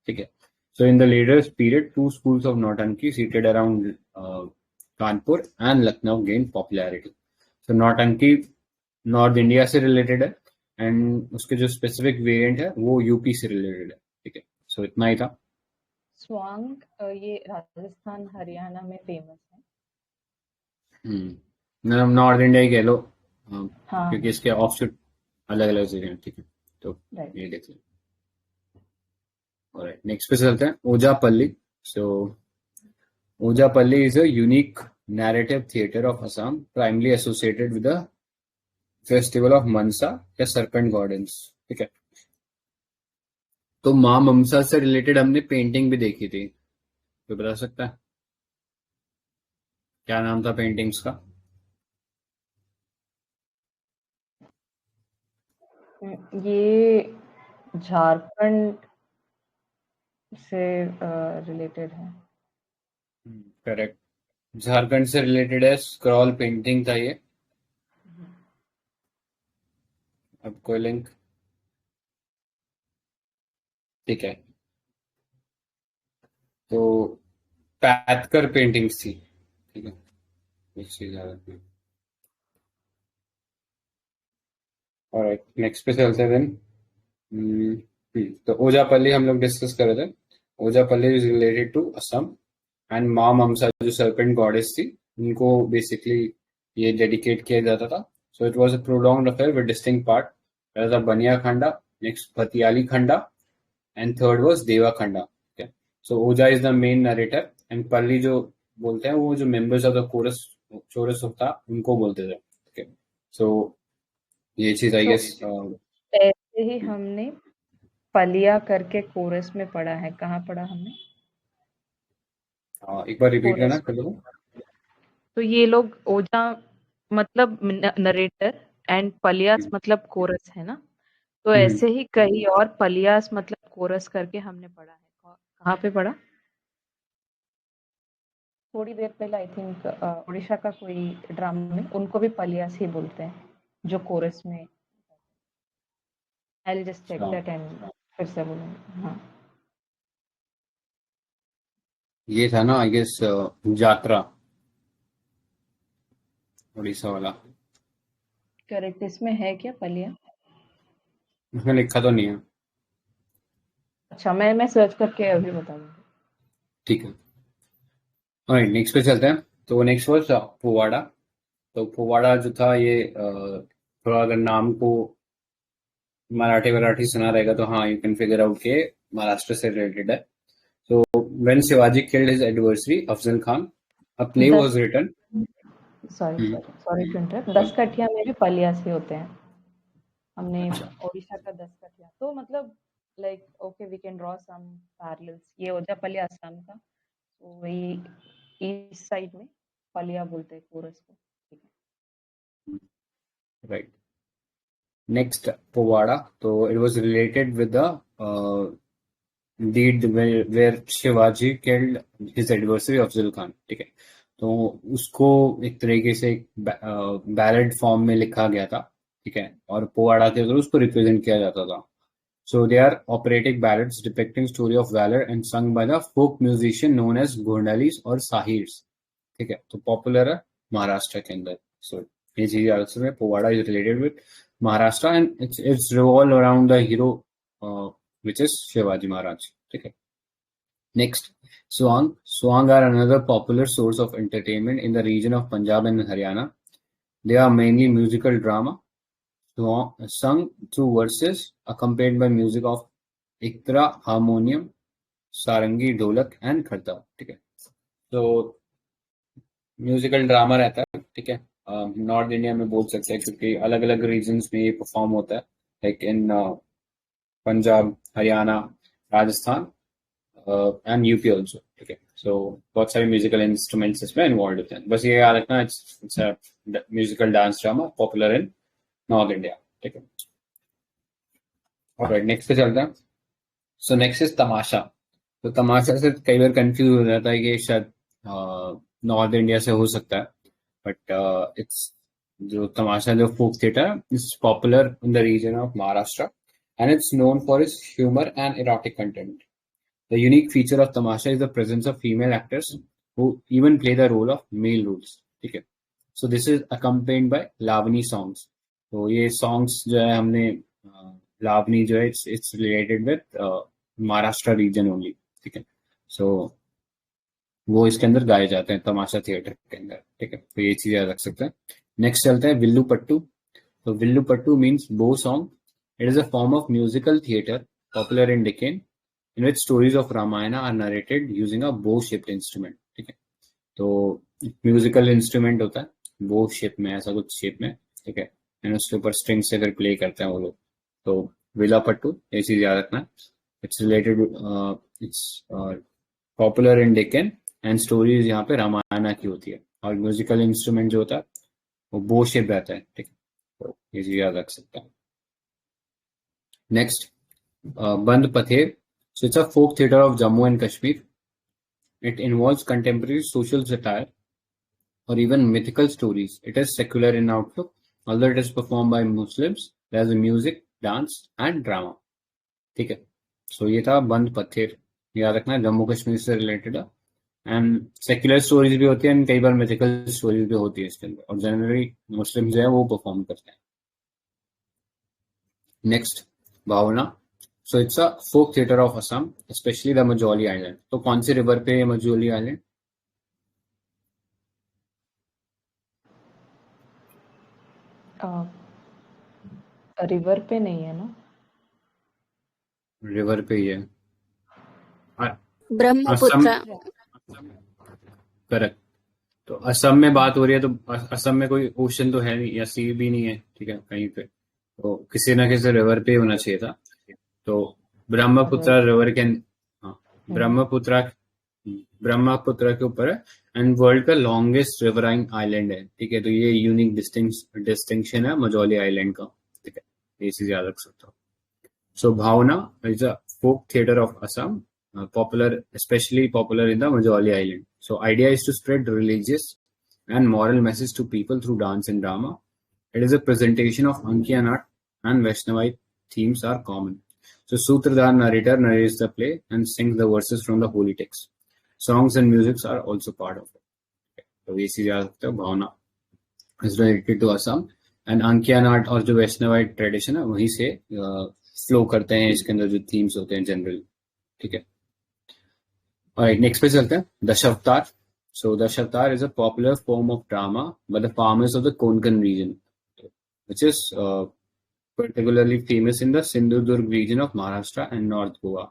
ठीक है, so in the later period, 2 schools of Nautanki seated around Kanpur and Lucknow gained popularity. तो नौटंकी north India से related है and उसके जो specific variant है वो यूपी से रिलेटेड है, ठीक है। सो इतना ही था। स्वांग ये राजस्थान हरियाणा में फेमस है, नॉर्थ इंडिया ही कह लो, हाँ। क्योंकि इसके ऑफशूट अलग अलग जगह हैं, ठीक है। तो ये देख लो। ऑलराइट, नेक्स्ट पे चलते हैं Ojapali. So Ojapali is a unique narrative theatre of Assam, primarily associated with the festival of Mansa या serpent gardens, ठीक है। तो माँ ममसा से रिलेटेड हमने पेंटिंग भी देखी थी, तो बता सकता है क्या नाम था पेंटिंग्स का? ये झारखंड से रिलेटेड है। करेक्ट, झारखंड से रिलेटेड है, स्क्रॉल पेंटिंग था ये। अब कोई लिंक, ठीक है। तो पैथकर पेंटिंग्स थी, ठीक है। ऑलराइट, नेक्स्ट पे चलते हैं। तो ओजापल्ली हम लोग डिस्कस कर रहे थे। Ojapali is related to Assam and Maa Manasa जो सर्पेंट गॉडेस थी, उनको बेसिकली ये डेडिकेट किया जाता था। सो it was a prolonged affair with distinct part. पहला था बनिया खंडा, next भतियाली Khanda and third was देवा खंडा, ठीक है। सो ओजा is the main narrator and पल्ली जो बोलते हैं वो जो मेंबर्स ऑफ द कोरस चोरस होता उनको बोलते थे, ठीक है। सो ये चीज आई गेस ऐसे ही हमने पलिया करके कोरस में पढ़ा है। कहाँ पढ़ा हमने? एक बार रिपीट करना कर दो। तो ये लोग ओजा मतलब नरेटर एंड पलियास मतलब कोरस है ना, तो ऐसे ही कहीं और पलियास मतलब कोरस करके हमने पढ़ा है। कहाँ पे पढ़ा? थोड़ी देर पहले आई थिंक उड़ीसा का कोई ड्रामा में उनको भी पलियास ही बोलते हैं। जो कोरस में आई विल जस्ट चेक हाँ, दैट एंड फिर से बोलूंगी। हाँ ये था ना आई गेस यात्रा उड़ीसा वाला। करेक्ट, इसमें है क्या पलिया? उसमें लिखा तो नहीं है। अच्छा, मैं सर्च करके अभी बता दूंगी। ठीक है, और नेक्स्ट पे चलते हैं। तो नेक्स्ट वाज पोवाड़ा। तो पोवाड़ा जो था ये थोड़ा अगर नाम को मराठी मराठी सुना रहेगा तो हाँ, यू कैन फिगर आउट के महाराष्ट्र से रिलेटेड है। तो when Shivaji killed his adversary Afzal Khan, a play was 10 written. Sorry to interrupt, 10 Kathia में भी पलिया से होते हैं। हमने अच्छा, ओडिशा का 10 कठिया, तो मतलब like okay we can draw some parallels. ये ओजापल्ली असम का, तो वही ईस्ट साइड में पलिया बोलते हैं कोरस को। ठीक है। राइट। नेक्स्ट पोवाड़ा, तो it was related with the deed where Shivaji killed his adversary Afzal Khan. ठीक है, तो उसको एक तरीके से एक बैलेड फॉर्म में लिखा गया था। ठीक है, और पोवाड़ा के थ्रू उसको रिप्रेजेंट किया जाता था। So they are operatic ballads depicting story of valour and sung by the folk musician known as Gondhalis और साहिर्स। ठीक है, तो पॉपुलर है महाराष्ट्र के अंदर। सो ये चीज याद रखते हैं, powada is related with Maharashtra and it's revolve around the hero which is Shivaji Maharaj. Okay. Next, Swang. Swang are another popular source of entertainment in the region of Punjab and Haryana. They are mainly musical drama, sung through verses, accompanied by music of ektara, harmonium, sarangi, dholak and खड़ता। ठीक है, तो musical drama रहता है। ठीक है, north India में बोल सकते हैं क्योंकि अलग अलग रीजन्स में ये परफॉर्म होता है, like in Punjab, Haryana, Rajasthan and UP also. ठीक है, सो बहुत सारे म्यूजिकल इंस्ट्रूमेंट्स इसमें इन्वॉल्व होते हैं। बस ये याद रखना, it's musical dance drama popular in north India. ठीक है, ऑलराइट, नेक्स्ट पे चलते हैं। सो नेक्स्ट इज तमाशा। तो तमाशा से कई बार कंफ्यूज हो जाता है कि शायद नॉर्थ इंडिया से हो सकता है, बट इट्स जो तमाशा जो folk theatre is popular in the region of Maharashtra and it's known for its humor and erotic content. The unique feature of Tamasha is the presence of female actors who even play the role of male roles. ठीक है, so this is accompanied by Lavani songs. तो ये songs जो है हमने Lavani जो है it's related with Maharashtra region only. ठीक है, so वो इसके अंदर गाए जाते हैं तमाशा थिएटर के अंदर। ठीक है, तो ये चीज याद रख सकते हैं। नेक्स्ट चलते हैं विल्लू पट्टू। तो विल्लू पट्टू मीन्स बो song. It is a form of musical theatre popular in Deccan, in which stories of Ramayana are narrated using a bow-shaped instrument. ठीक है, तो म्यूजिकल इंस्ट्रूमेंट होता है बो शेप में, ऐसा कुछ शेप में। ठीक है, एंड उसके ऊपर स्ट्रिंग से फिर प्ले करते हैं वो लोग। तो विला पट्टू, ये चीज याद रखना। It's related, it's popular in Deccan and stories यहाँ पे रामायणा की होती है, और म्यूजिकल इंस्ट्रूमेंट जो होता है वो बो शेप रहता है। ठीक है, तो ये चीज याद रख सकता है। Next, Band Pather. So it's a folk theatre of Jammu and Kashmir. It involves contemporary social satire or even mythical stories. It is secular in outlook, although it is performed by Muslims. There's music, dance and drama. ठीक है, so ये था बंद पत्थर। याद रखना, जम्मू कश्मीर से related है, एंड सेक्युलर स्टोरीज भी होती है एंड कई बार मिथिकल स्टोरीज भी होती है इसके अंदर, और जनरली मुस्लिम जो है वो परफॉर्म करते हैं। Next, Bhaona. So it's a folk theatre of Assam, specially the Majuli island. तो कौन से रिवर पे है मजौली आइलैंड? रिवर पे नहीं है ना? रिवर पे ही है, असम। ब्रह्मपुत्र। करेक्ट। तो असम में बात हो रही है, तो असम में कोई ओशन तो है नहीं या सी भी नहीं है। ठीक है, कहीं पे तो किसी ना किसी रिवर पे होना चाहिए था। तो ब्रह्मपुत्र रिवर के, हाँ, ब्रह्मपुत्र के ऊपर है एंड वर्ल्ड का लॉन्गेस्ट रिवराइन आइलैंड है। ठीक है, तो ये यूनिक डिस्टिंक्शन है मजौली आइलैंड का। ठीक है, ये चीज याद रख सकते हो। So Bhaona is a folk theatre of Assam, especially popular in the Majoli Island. So idea is to spread religious and moral message to people through dance and drama. It is a presentation of Ankiya Nat and Vaishnavite themes are common. So Sutradhar narrator narrates the play and sings the verses from the holy text. Songs and musics are also part of it. तो ये चीज याद रखते हो, भावना is related to Assam and Ankiya Nat और जो Vaishnavite tradition है वहीं से फ्लो करते हैं इसके अंदर जो थीम्स होते हैं जनरली. ठीक है. Alright, next पे चलते हैं. Dashavtar. So Dashavtar is a popular form of drama by the farmers of the Konkan region, which is particularly famous in the Sindhudurg region of Maharashtra and North Goa.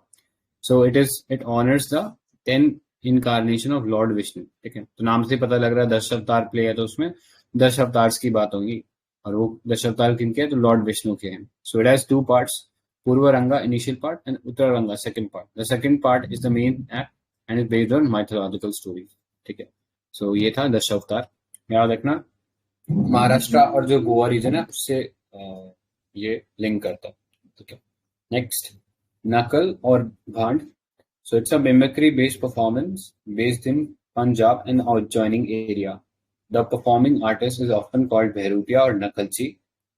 So it honors the 10 incarnation of Lord Vishnu. ठीक है. तो नाम से पता लग रहा है 10 अवतार प्ले है तो उसमें 10 अवतार्स की बात होगी और वो 10 अवतार किनके हैं तो लॉर्ड विष्णु के हैं. So it has two parts, Purvaranga initial part and Uttararanga second part. The second part is the main act and is based on mythological stories. ठीक है. So ये था 10 अवतार. याद रखना महाराष्ट्र और जो गोवा रीजन है उससे ये लिंक करता है. ठीक है. नेक्स्ट नकल और भांड. So it's a mimicry-based performance based in Punjab and adjoining area. The performing artist is often called Bhairutiya or Nakalchi,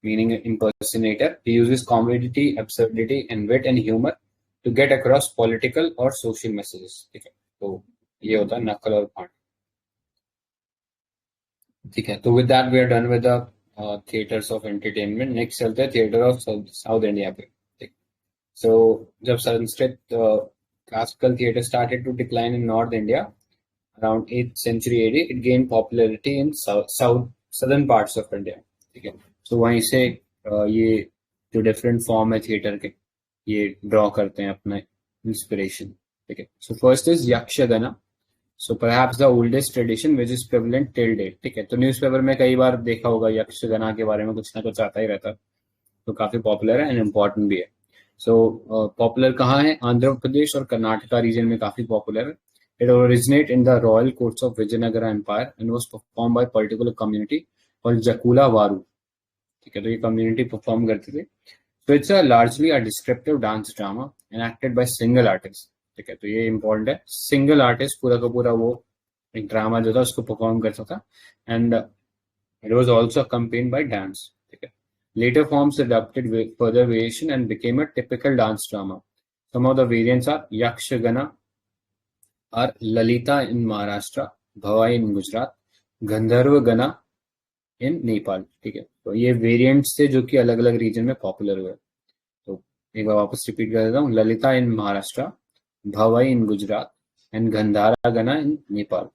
meaning impersonator. He uses comedy, absurdity, and wit and humor to get across political or social messages. ठीक है. तो ये होता है नकल और भांड. ठीक है. तो with that we are done with the theaters of entertainment. Next चलते हैं theater of South India पे. So जब Sanskrit classical theatre started to decline in North India around 8th century AD, it gained popularity in southern parts of India. ठीक है. So वहीं से ये जो different form है theatre के ये draw करते हैं अपना inspiration. ठीक है. So first is Yakshagana. So perhaps the oldest tradition which is prevalent till date. ठीक है. तो न्यूज़पेपर में कई बार देखा होगा यक्षगाना के बारे में कुछ ना कुछ आता ही रहता है. तो काफी पॉपुलर है एंड इम्पोर्टेंट भी है. सो पॉपुलर कहाँ है? आंध्र प्रदेश और कर्नाटका रीजन में काफी पॉपुलर है. It originate in the royal courts of Vijayanagara empire and was perform by particular community called Jakkula Varu. ठीक है. तो ये कम्युनिटी परफॉर्म करती थी. So it's largely a descriptive dance drama and acted by single artist. ठीक है. तो ये इंपॉर्टेंट है. सिंगल आर्टिस्ट पूरा का पूरा वो एक ड्रामा जो था उसको परफॉर्म करता था and it was also accompanied by dance. ठीक है. Later forms adopted further variation and became a typical dance drama. Some of the variants are Yakshagana or Lalita in Maharashtra, Bhavai in Gujarat, Gandharva Gana in Nepal. ठीक है. तो ये variants थे जो कि अलग अलग रीजन में पॉपुलर हुए. तो एक बार वापस रिपीट कर देता हूँ. Lalita in Maharashtra, Bhavai in Gujarat and Gandhara Gana in Nepal.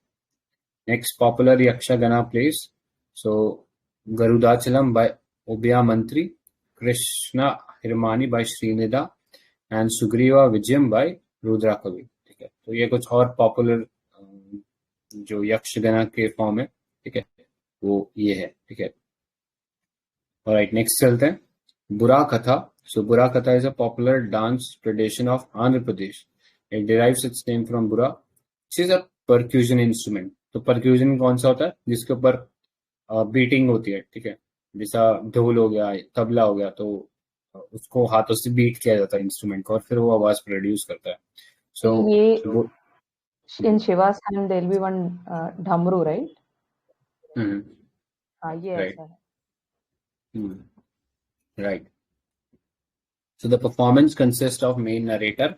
Next popular Yakshagana plays. So Garudachalam by Obya Mantri, Krishna Hirmani by Srinida and Sugriva Vijayam by Rudra Kavi. ठीक है. तो ये कुछ और पॉपुलर जो यक्षगना के फॉर्म है. ठीक है. वो ये है. ठीक है. ऑलराइट, नेक्स्ट चलते हैं. बुरा कथा. So बुरा कथा is a popular dance tradition of Andhra Pradesh. It derives its name from Bura, which is a percussion instrument. तो percussion कौन सा होता है? जिसके ऊपर बीटिंग होती है. ठीक है. जैसा ढोल हो गया, तबला हो गया, तो उसको हाथों से बीट किया जाता है इंस्ट्रूमेंट को और फिर वो आवाज प्रोड्यूस करता है. सो ये in Shiva's hand there will be one dhamru, right? ये right. ऐसा है. Right. So the performance consists of main narrator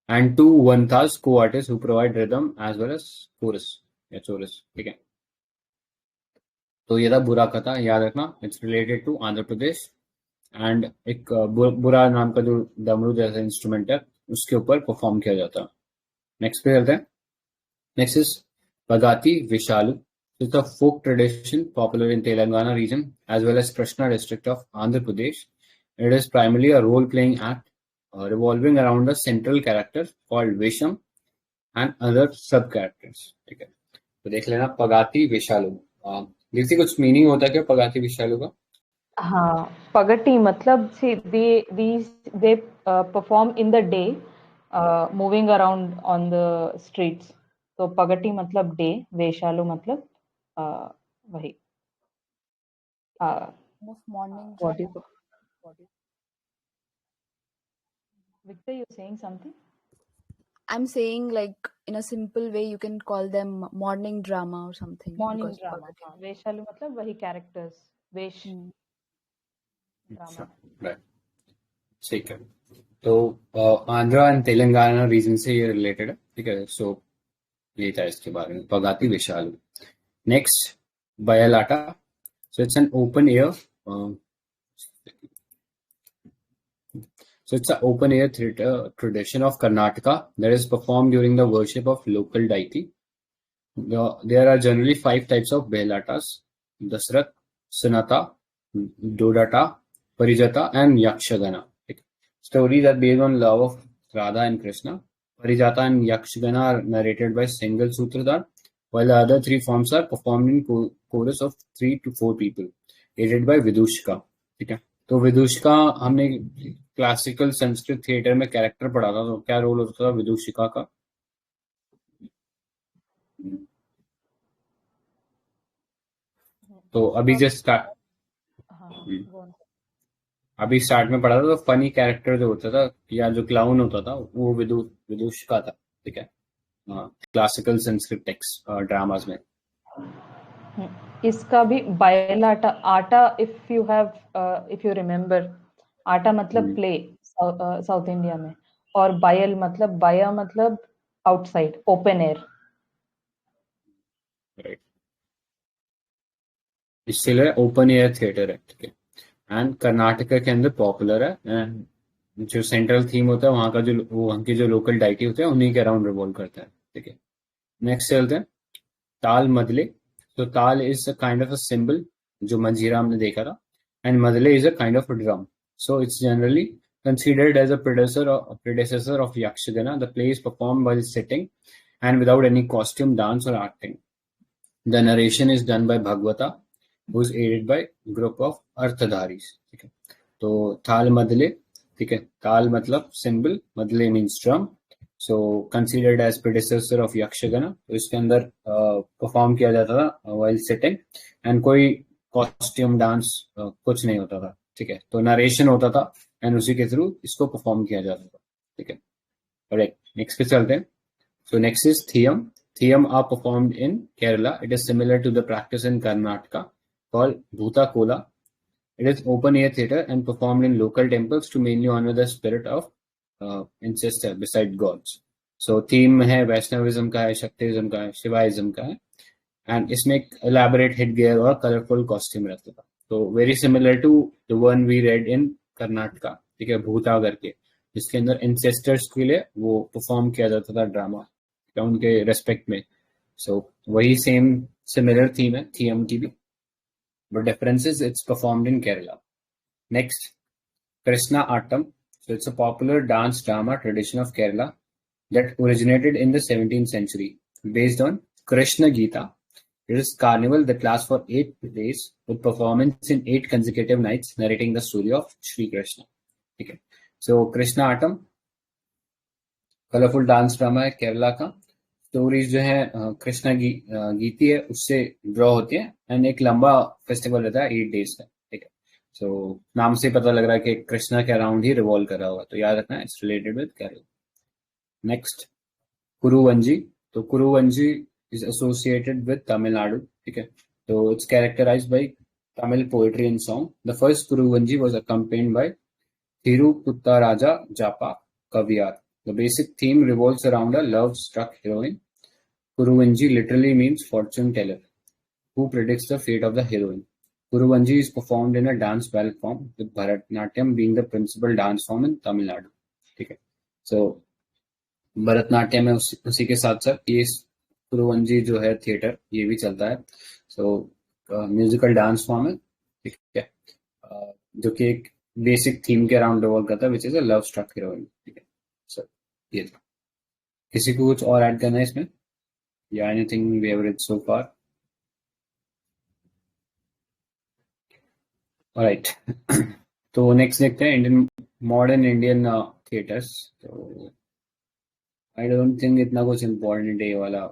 and two vanthas co-artists who provide rhythm as well as chorus या chorus. ठीक है. तो ये था बुरा कथा. याद रखना it's related to Andhra Pradesh and एक बुरा नाम का जो डमरू जैसा इंस्ट्रूमेंट है उसके ऊपर परफॉर्म किया जाता है. नेक्स्ट पे चलते हैं. Next is Pagati Veshalu. It's a folk tradition popular in Telangana region as well as Krishna district of Andhra Pradesh. It is primarily a role playing act revolving around a central character called Vesham and other sub characters. ठीक है. तो देख लेना पगाती विशालू. जैसे कुछ meaning होता है क्या पगाती विशालू का? हाँ, पगटी मतलब they perform in the day, moving around on the streets. तो पगटी मतलब डे, वेशालू मतलब वही morning. what is Victor, you're saying something? I'm saying like in a simple way you can call them morning drama or something. Morning because drama. हाँ, वेशालू मतलब वही characters वेश अच्छा, drama. Right, ठीक है। तो आंध्रा एंड तेलंगाना रीजन से ये रिलेटेड है, ठीक है। सो ये था इसके बारे में, पगाती विशाल। Next, बयलाटा। So it's an open air. So it's an open air theatre tradition of Karnataka that is performed during the worship of local deity. There are generally 5 types of Belatas: Dasrat, Sanata, Dodata, Parijata, and Yakshagana. Stories are based on love of Radha and Krishna. Parijata and Yakshagana are narrated by single Sutradhar, while the other 3 forms are performed in chorus of 3 to 4 people, aided by Vidushka. ठीक है, तो विदुषिका हमने classical Sanskrit theatre में character पढ़ा था, तो क्या role होता था विदुषिका का? तो अभी जस्ट अभी स्टार्ट में पढ़ा था, तो फनी कैरेक्टर जो होता था या जो क्लाउन होता था वो विदुषिका था, ठीक है, क्लासिकल संस्कृत टेक्स्ट ड्रामास में। इसका भी बायलाटा, आटा, इफ यू रिमेम्बर, आटा मतलब प्ले साउथ इंडिया में, और बायल मतलब, बाया मतलब आउटसाइड, ओपन एयर। राइट, इसलिए ओपन एयर थिएटर है, ठीक है। एंड कर्नाटका के अंदर पॉपुलर है, एंड जो सेंट्रल थीम होता है वहां का, जो वहां के जो लोकल डाइटी होते हैं उन्हीं के अराउंड रिवॉल्व करता है, ठीक है। नेक्स्ट चलते हैं, ताल मदले। तो ताल is a kind of a symbol, जो मंजीरा हमने देखा था, एंड मदले is a kind of a drum. So it's generally considered as a predecessor of Yakshagana. The play is performed while sitting and without any costume, dance, or acting. The narration is done by Bhagwata, who is aided by group of Arthadharis. ठीक है, तो थाल मदले, ठीक है, ताल मतलब cymbal, maddale means drum. So considered as predecessor of Yakshagana. तो इसके अंदर परफॉर्म किया जाता था वाइल सिटिंग, एंड कोई कॉस्ट्यूम डांस कुछ नहीं होता था, ठीक है। तो नरेशन होता था एंड उसी के थ्रू इसको परफॉर्म किया जाता था, ठीक है। राइट, नेक्स्ट पे चलते हैं। So next is Thiem. Thiyam are performed in Kerala. It is similar to the practice in Karnataka called Bhuta Kola. It is open air theatre and performed in local temples to mainly honor the spirit of ancestor beside gods. So theme है Vaishnavism का है, शक्तिज्म का है, शिवाइज्म का है, and इसमें एक elaborate headgear और कलरफुल कॉस्ट्यूम रहता था। तो very similar to the one we read in Karnataka, ठीक है, भूता करके, जिसके अंदर एंसेस्टर्स के लिए वो परफॉर्म किया जाता था ड्रामा, उनके रेस्पेक्ट में। सो वही सेम सिमिलर थीम है थियम की भी, but difference is it's performed in Kerala. Next, Krishna Attam. So it's a popular dance drama tradition of Kerala that originated in the 17th century, based on Krishna Gita. It is carnival that lasts for 8 days with performance in 8 consecutive nights narrating the story of Shri Krishna. ठीक है, so Krishna Attam colourful dance drama है केरला का। Stories जो है कृष्णा गीती है उससे draw होती है, एंड एक लंबा फेस्टिवल रहता है 8 डेज का, ठीक है। सो नाम से पता लग रहा है कि कृष्णा के अराउंड ही रिवॉल्व कर रहा होगा, तो याद रखना it's related with Kerala. Next, Kuravanji. तो Kuravanji is associated with Tamil, ठीक है। तो it's characterized by Tamil poetry and song. The first Kuravanji was accompanied by Thiruputtaraja Japa Kaviyar. The basic theme revolves around a love-struck heroine. Kuruvanji literally means fortune teller, who predicts the fate of the heroine. Kuruvanji is performed in a dance ballet form, with Bharatanatyam being the principal dance form in Tamil Nadu. ठीक है, so Bharatanatyam में उसी के साथ साथ ये कुरुवंजी जो है थिएटर ये भी चलता है। सो म्यूजिकल डांस फॉर्म है, ठीक है, जो कि एक बेसिक थीम के अराउंड रिवॉल्व करता है, which is a love struck heroine, ठीक है। सो ये था। किसी को कुछ और ऐड करना है इसमें, या anything we have read so far? Alright, तो नेक्स्ट देखते हैं इंडियन मॉडर्न इंडियन थिएटर्स। तो आई डोंट थिंक इतना कुछ इम्पोर्टेंट है ये वाला,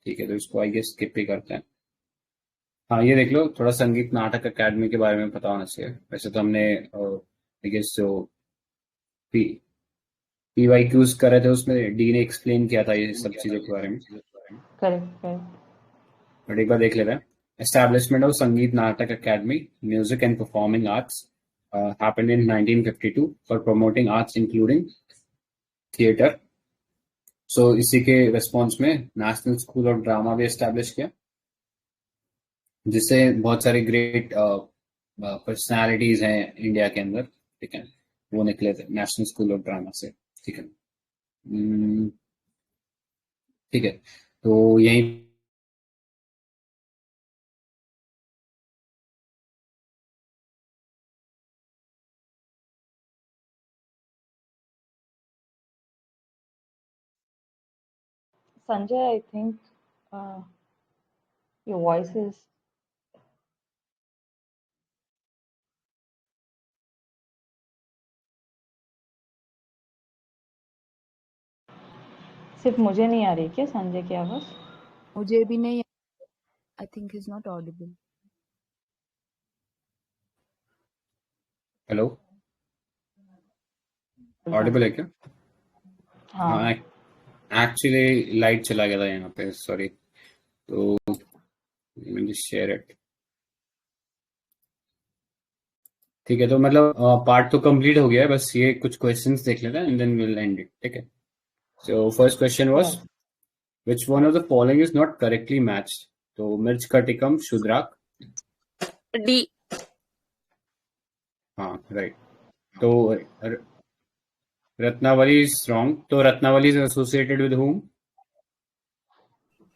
ठीक है, तो इसको आई गेस स्किप ही करते हैं। हाँ, ये देख लो, थोड़ा संगीत नाटक अकेडमी के बारे में पता होना चाहिए। वैसे तो हमने आई गेस जो PYQs कर रहे थे उसमें डी ने एक्सप्लेन किया था ये सब चीजों के बारे में, करेक्ट। बट एक बार देख लेते हैं। establishment of Sangeet Natak Academy, Music and Performing Arts, happened in 1952 for promoting arts including theatre. So इसी के रिस्पॉन्स में नेशनल स्कूल ऑफ ड्रामा भी एस्टेब्लिश किया, जिससे बहुत सारे ग्रेट पर्सनालिटीज हैं इंडिया के अंदर, ठीक है, वो निकले थे नेशनल स्कूल ऑफ ड्रामा से, ठीक है। ठीक है, तो यही Sanjay, I think your voice is सिर्फ मुझे नहीं आ रही क्या संजय की आवाज? मुझे भी नहीं। I think is not Audible. Hello, Audible है क्या? हाँ, एक्चुअली लाइट चला गया था यहाँ पे, सॉरी, तो शेयर इट। ठीक है, तो मतलब पार्ट तो कंप्लीट हो गया है, बस ये कुछ क्वेश्चंस देख लेते हैं and then will end it, ठीक है। So first question was which one of the following is not correctly matched? तो मिर्च का टिकम शुद्राक, डी। हाँ राइट। तो रत्नावली इज रॉन्ग, तो Ratnavali is associated with whom?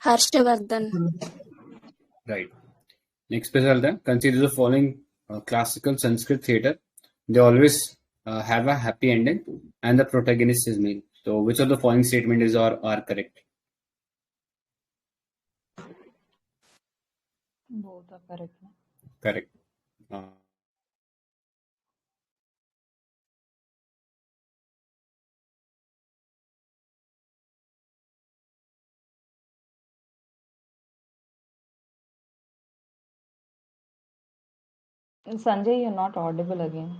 Harshvardhan. Right. Next पे चलते हैं। Consider the following classical Sanskrit theater. They always have a happy ending and the protagonist is male. So which of the following statement is or are correct? both are correct. Correct. Sanjay, you're not audible again.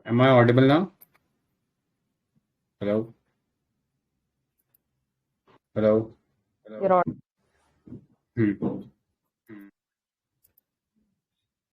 Am I audible now? Hello? Hello? You're audible.